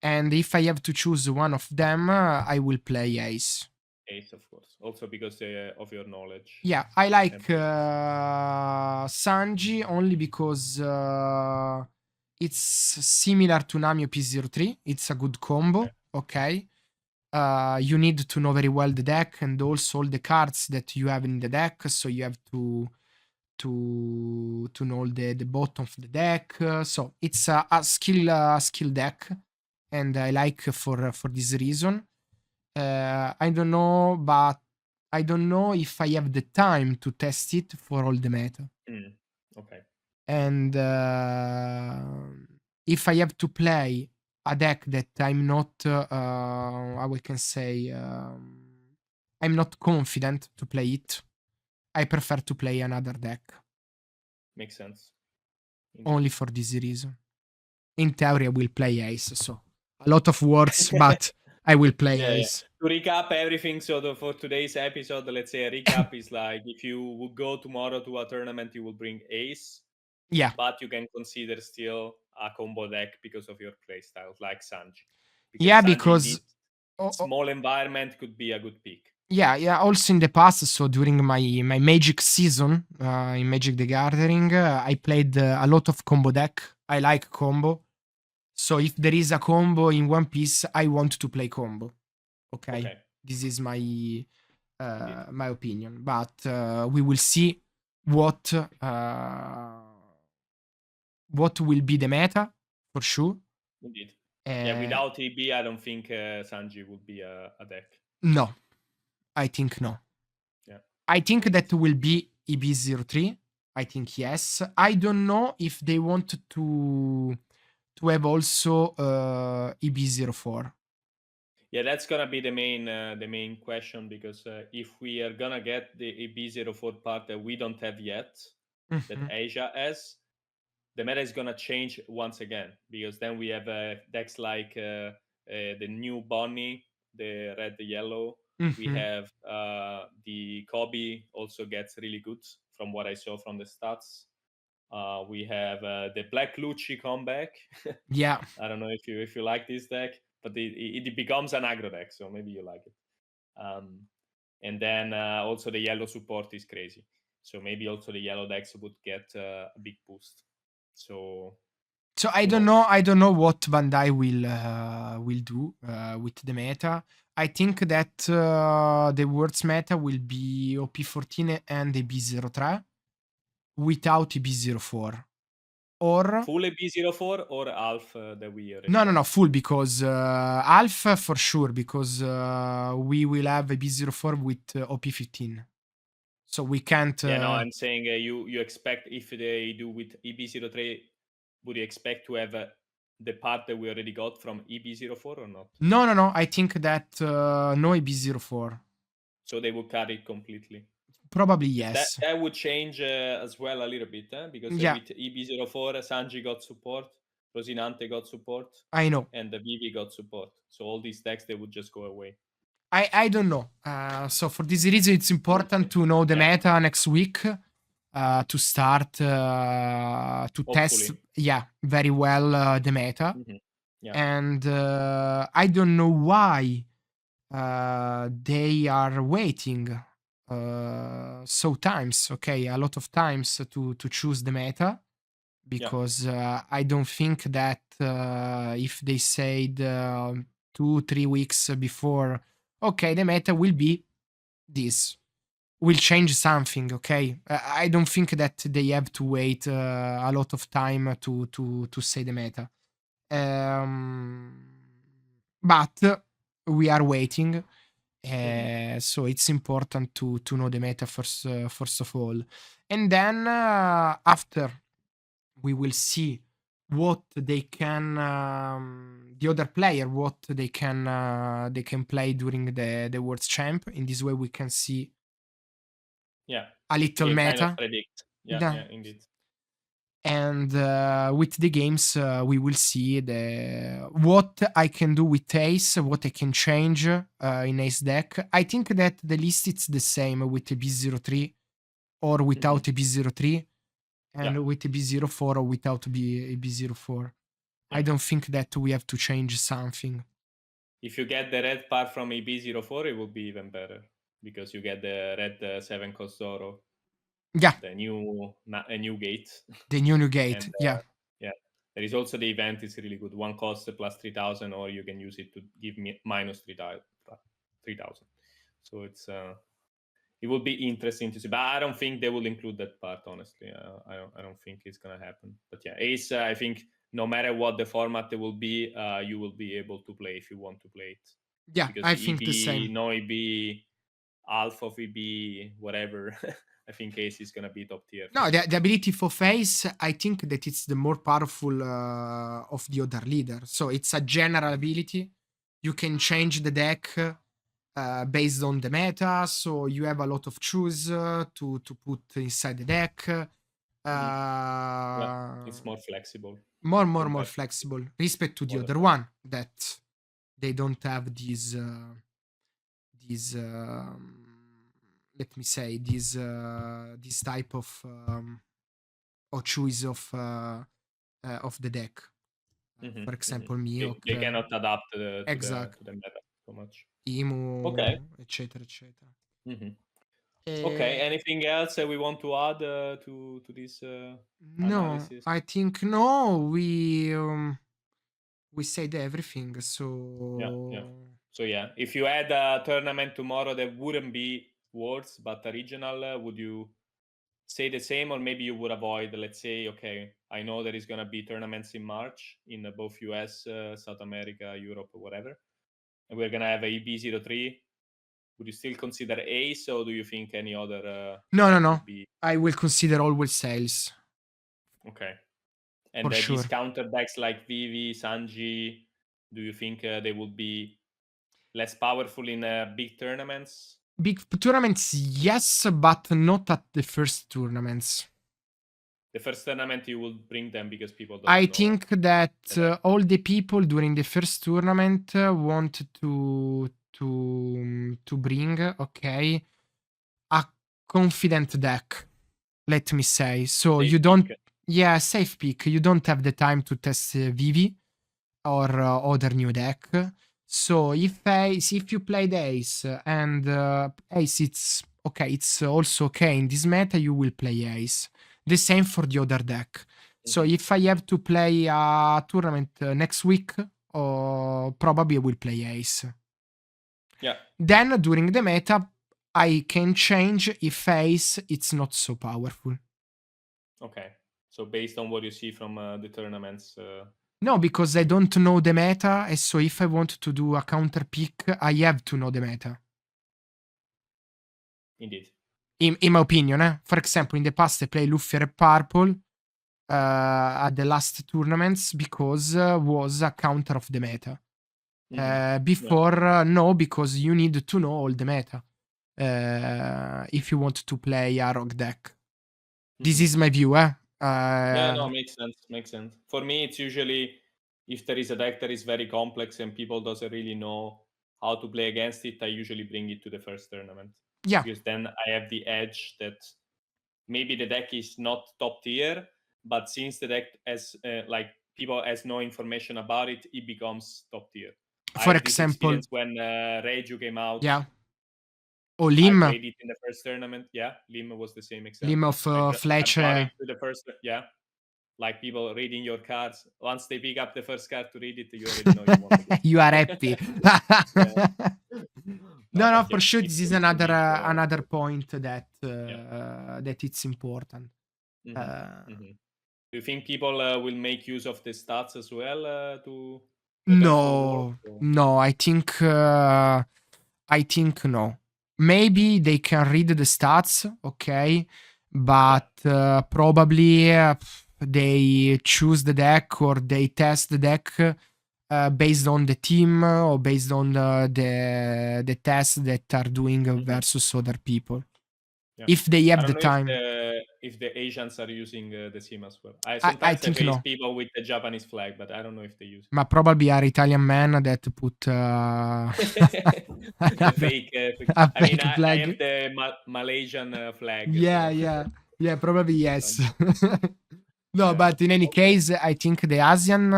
And if I have to choose one of them, I will play Ace. Ace, of course. Also because of your knowledge. Yeah, I like Sanji only because it's similar to Nami OP03. It's a good combo, okay? You need to know very well the deck and also all the cards that you have in the deck, so you have to know the bottom of the deck. So it's a skill deck, and I like for this reason. I don't know, but I don't know if I have the time to test it for all the meta. Okay. And if I have to play a deck that I'm not, how we can say, I'm not confident to play it, I prefer to play another deck. Makes sense. Only for this reason. In theory, I will play Ace, so a lot of words, but I will play Ace. Yeah. To recap everything, so for today's episode, let's say a recap is like if you would go tomorrow to a tournament, you will bring Ace. Yeah. But you can consider still a combo deck because of your playstyle, like Sanji. Because small environment could be a good pick. Yeah. Also in the past, so during my Magic season in Magic the Gathering, I played a lot of combo deck. I like combo. So if there is a combo in One Piece, I want to play combo. Okay. This is my my opinion. But we will see what will be the meta for sure. Indeed. Without EB, I don't think Sanji would be a deck. No, I think no. Yeah. I think that will be EB03. I think yes. I don't know if they want to have also EB04. Yeah, that's gonna be the main question, because if we are gonna get the EB04 part that we don't have yet, that Asia has, the meta is gonna change once again, because then we have decks like the new Bonnie, the red, the yellow. We have the Kobe also gets really good from what I saw from the stats. We have the Black Lucci comeback. Yeah. I don't know if you like this deck, but it becomes an aggro deck, so maybe you like it. And then also the yellow support is crazy, so maybe also the yellow decks would get a big boost. So I don't know. I don't know what Bandai will do with the meta. I think that the Worlds meta will be OP14 and EB03 without EB04. Or full EB04 or Alf that we already no, full, because Alf for sure, because we will have EB04 with OP15. So we can't. Yeah, no, I'm saying you expect, if they do with EB03, would you expect to have the part that we already got from EB04 or not? No. I think that no EB04. So they would cut it completely. Probably yes. That would change as well a little bit, because with EB04, Sanji got support, Rosinante got support. I know. And the Vivi got support. So all these decks, they would just go away. I don't know. So for this reason, it's important to know the meta next week to start to test, very well the meta. And I don't know why they are waiting so times, a lot of times to choose the meta, because I don't think that if they said 2-3 weeks before, the meta will be this, will change something. I don't think that they have to wait a lot of time to say the meta. But we are waiting. So it's important to know the meta first of all, and then after we will see what they can, the other player, what they can play during the World Champ. In this way, we can see Yeah. a little You kind of meta. predict. Yeah, Yeah. yeah, indeed. And with the games, we will see what I can do with Ace, what I can change in Ace deck. I think that the list is the same with EB03 or without EB03, and Yeah. with EB04 or without EB04. I Yeah. don't think that we have to change something. If you get the red part from EB04, it will be even better because you get the red 7 Costoro, Yeah, a new gate. the new And gate. Yeah. yeah, there is also the event is really good. One cost plus 3,000, or you can use it to give me minus 3,000. So it will be interesting to see, but I don't think they will include that part. Honestly, I don't think it's gonna happen. But yeah, Ace, I think no matter what the format it will be, you will be able to play if you want to play it. Yeah, Because I think the same. no EB, half of EB, whatever. I think Ace is gonna be top tier. No, the ability for Face, I think that it's the more powerful of the other leader. So it's a general ability. You can change the deck based on the meta, so you have a lot of choose to put inside the deck. Yeah, it's more flexible. More flexible respect to the other one that they don't have these let me say this type of choice of the deck. For example, Miok, They cannot adapt to exactly, the meta so much. Imu, Okay. eccetera, eccetera. Okay. Anything else we want to add to this No, analysis? I think no. We said everything. Yeah. So yeah, if you had a tournament tomorrow that wouldn't be Worlds but a regional, would you say the same, or maybe you would avoid? Let's say, okay, I know there is gonna be tournaments in March in both US, South America, Europe, or whatever, and we're gonna have a EB03. Would you still consider Ace, or do you think any other deck No. would be I will consider always sales okay? And for these sure. counter decks like Vivi, Sanji, do you think they would be less powerful in big tournaments? Big tournaments, yes, but not at the first tournaments. The first tournament you will bring them because people don't I know. think that all the people during the first tournament want to bring a confident deck. Let me say. So Safe you don't, pick. yeah, safe pick. You don't have the time to test Vivi or other new deck. So if you played Ace and Ace, it's okay. It's also okay in this meta. You will play Ace. The same for the other deck. So if I have to play a tournament next week, probably I will play Ace. Yeah. Then during the meta, I can change if Ace it's not so powerful. Okay. So based on what you see from the tournaments. No, because I don't know the meta, and so if I want to do a counter pick, I have to know the meta. Indeed. In my opinion, For example, in the past I played Luffy Red Purple at the last tournaments because was a counter of the meta. Before, no, because you need to know all the meta if you want to play a rogue deck. This is my view, Yeah, no, makes sense. For me, it's usually if there is a deck that is very complex and people doesn't really know how to play against it, I usually bring it to the first tournament. Yeah. Because then I have the edge that maybe the deck is not top tier, but since the deck has like people has no information about it, it becomes top tier. I For have this example, experience when Reiju came out. yeah. Or I Lim. played it in the first tournament. Yeah, Lim was the same example. Lim of I Fletcher. brought it to the first. Yeah, like people reading your cards. Once they pick up the first card to read it, you already know you want to. You are happy. No, for yeah, sure. This is another another point that that it's important. Do you think people will make use of the stats as well to No, I think no. Maybe they can read the stats, okay, but probably they choose the deck or they test the deck based on the team or based on the tests that are doing versus other people. Yeah. if they I have the don't know time. if the Asians are using the sim as well. I I sometimes I think face no. people with the Japanese flag, but I don't know if they use Ma probably are Italian men that put it. The fake. a I mean, fake I have flag. the Malaysian flag, Yeah, so yeah, probably yes. No, yeah. but in any Okay. case, I think the ASEAN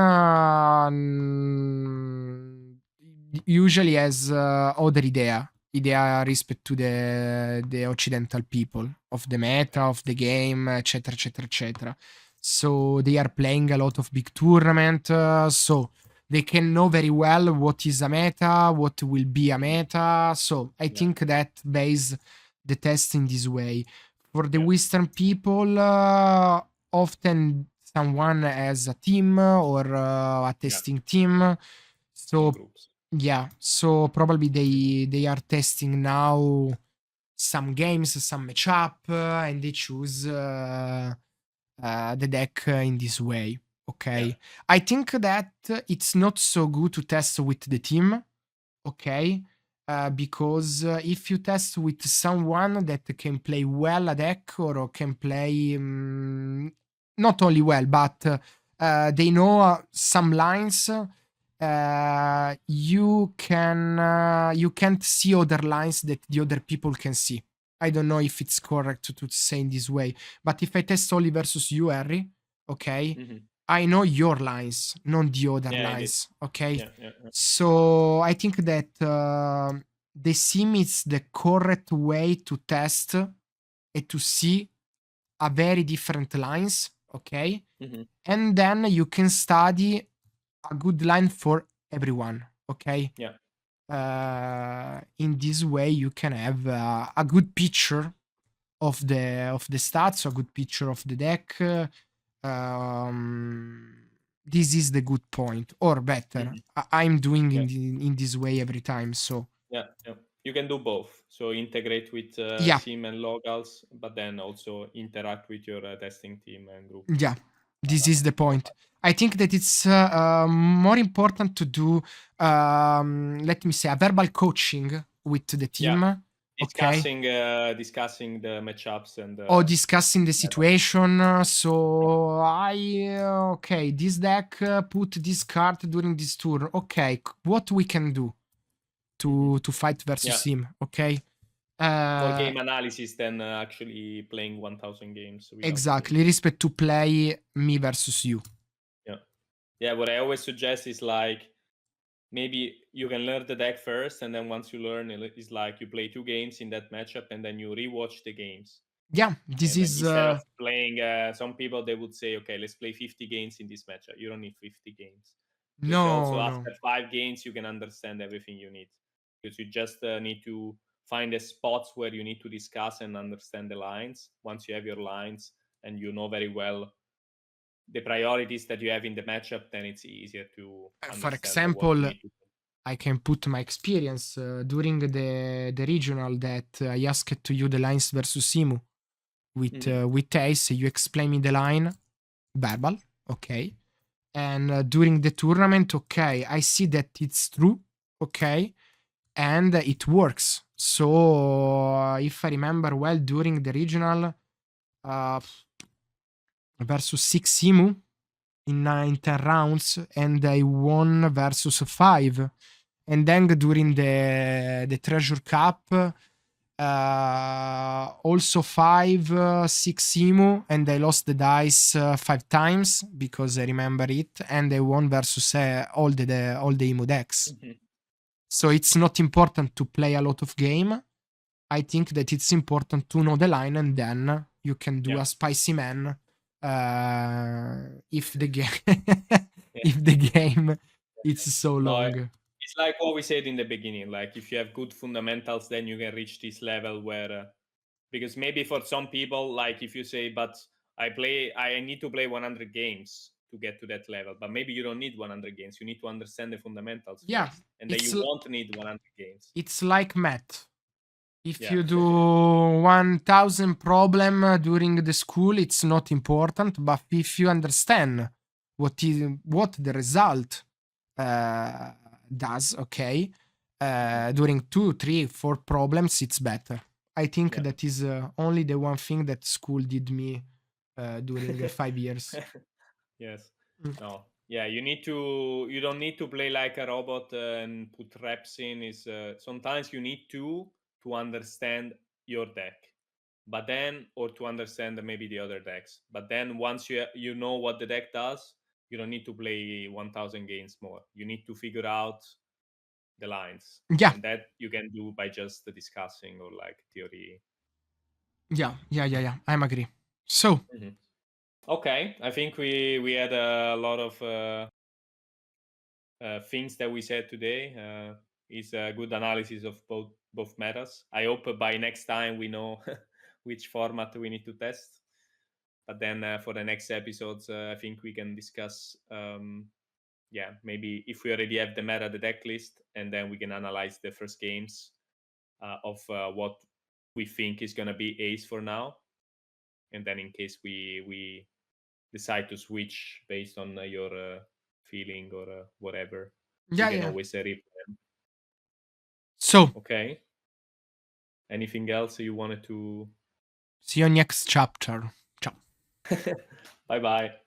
usually has other idea respect to the Occidental people of the meta, Okay. of the game, eccetera, eccetera, eccetera. So they are playing a lot of big tournament, so they can know very well what is a meta, what will be a Mhm. meta. So I Yeah. think that base the test in this way. For the Yeah. Western people, often someone has a team or a Yeah. testing team. In So groups. yeah, so probably they are testing now some games, some matchup, and they choose the deck in this way. Yeah. Okay, I think that it's not so good to test with the team. Okay, because if you test with someone that can play well a deck or can play not only well, but they know some lines. You can't see other lines that the other people can see. I don't know if it's correct to say in this way, but if I test only versus you, Harry, okay, Hmm. I know your lines, not the other Yeah, indeed. lines, okay? Yeah. Yeah. Yeah. So I think that the sim is the correct way to test and to see a very different lines, okay? Hmm. And then you can study a good line for everyone, okay? Yeah. In this way, you can have a good picture of the stats, a good picture of the deck. Um, this is the good point, or better, Hmm. I'm doing Yeah. in this way every time. So Yeah. Yeah. You can do both. So integrate with yeah, sim and locals, but then also interact with your testing team and group. yeah, this is the Yeah. point. I think that it's more important to do, let me say, a verbal coaching with the Yeah. team, okay, Discussing the matchups and or discussing the meta. situation. So okay, this deck put this card during this turn. Okay, what we can do Hmm. to fight Yeah. versus him? Okay, More uh, game analysis than actually playing 1000 games without knowing. exactly. Respect to play me versus you. Yeah. Yeah. What I always suggest is like maybe you can learn the deck first, and then once you learn, it's like you play 2 games in that matchup, and then you rewatch the games. Yeah, this And then is instead of playing, some people they would say, okay, let's play 50 games in this matchup. You don't need 50 games because also no, no. after 5 games you can understand everything you need, because you just need to find the spots where you need to discuss and understand the lines. Once you have your lines and you know very well the priorities that you have in the matchup, then it's easier to For understand what you example, need to do. I can put my experience during the regional that I asked to you the lines versus Simu Hmm. with Ace. You explain me the line verbal, okay, and during the tournament, okay, I see that it's true, okay, and it works. So if I remember well, during the regional uh, versus 6 Simu in 10 rounds, and I won versus 5. And then during the Treasure Cup, also 5, 6 Emu, and I lost the dice 5 times because I remember it, and I won versus all the Emu decks. Hmm. So it's not important to play a lot of game. I think that it's important to know the line, and then you can do Yeah. a spicy man if the game Yeah. if the game it's so No, long. it's like what we said in the beginning. Like if you have good fundamentals, then you can reach this level where, because maybe for some people, like if you say, but I need to play 100 games to get to that level. But maybe you don't need 100 games. You need to understand the fundamentals Yeah, first, and then it's you won't need 100 games. it's like math. If Yeah. you do 1000 problem during the school, it's not important. But if you understand what the result does, okay, Mhm. during 2, 3, 4 problems, it's better. I think Yeah. that is only the one thing that school did me during 5 years. Yes. Mm. No. Yeah, you don't need to play like a robot and put reps in. Is sometimes you need to understand your deck, but then or to understand maybe the other decks. But then once you know what the deck does, you don't need to play 1,000 games more. You need to figure out the lines, Yeah, and that you can do by just discussing or like theory. yeah. I'm agree. So Mhm. Okay, I think we had a lot of things that we said today. Is a good analysis of both metas. I hope by next time we know which format we need to test. But then for the next episodes, I think we can discuss. Yeah, maybe if we already have the meta, the deck list, and then we can analyze the first games of what we think is gonna be ace for now, and then in case we decide to switch based on your feeling or whatever, we can yeah. always replay them. So Okay. Anything else you wanted to? see you next chapter. Ciao. Bye bye.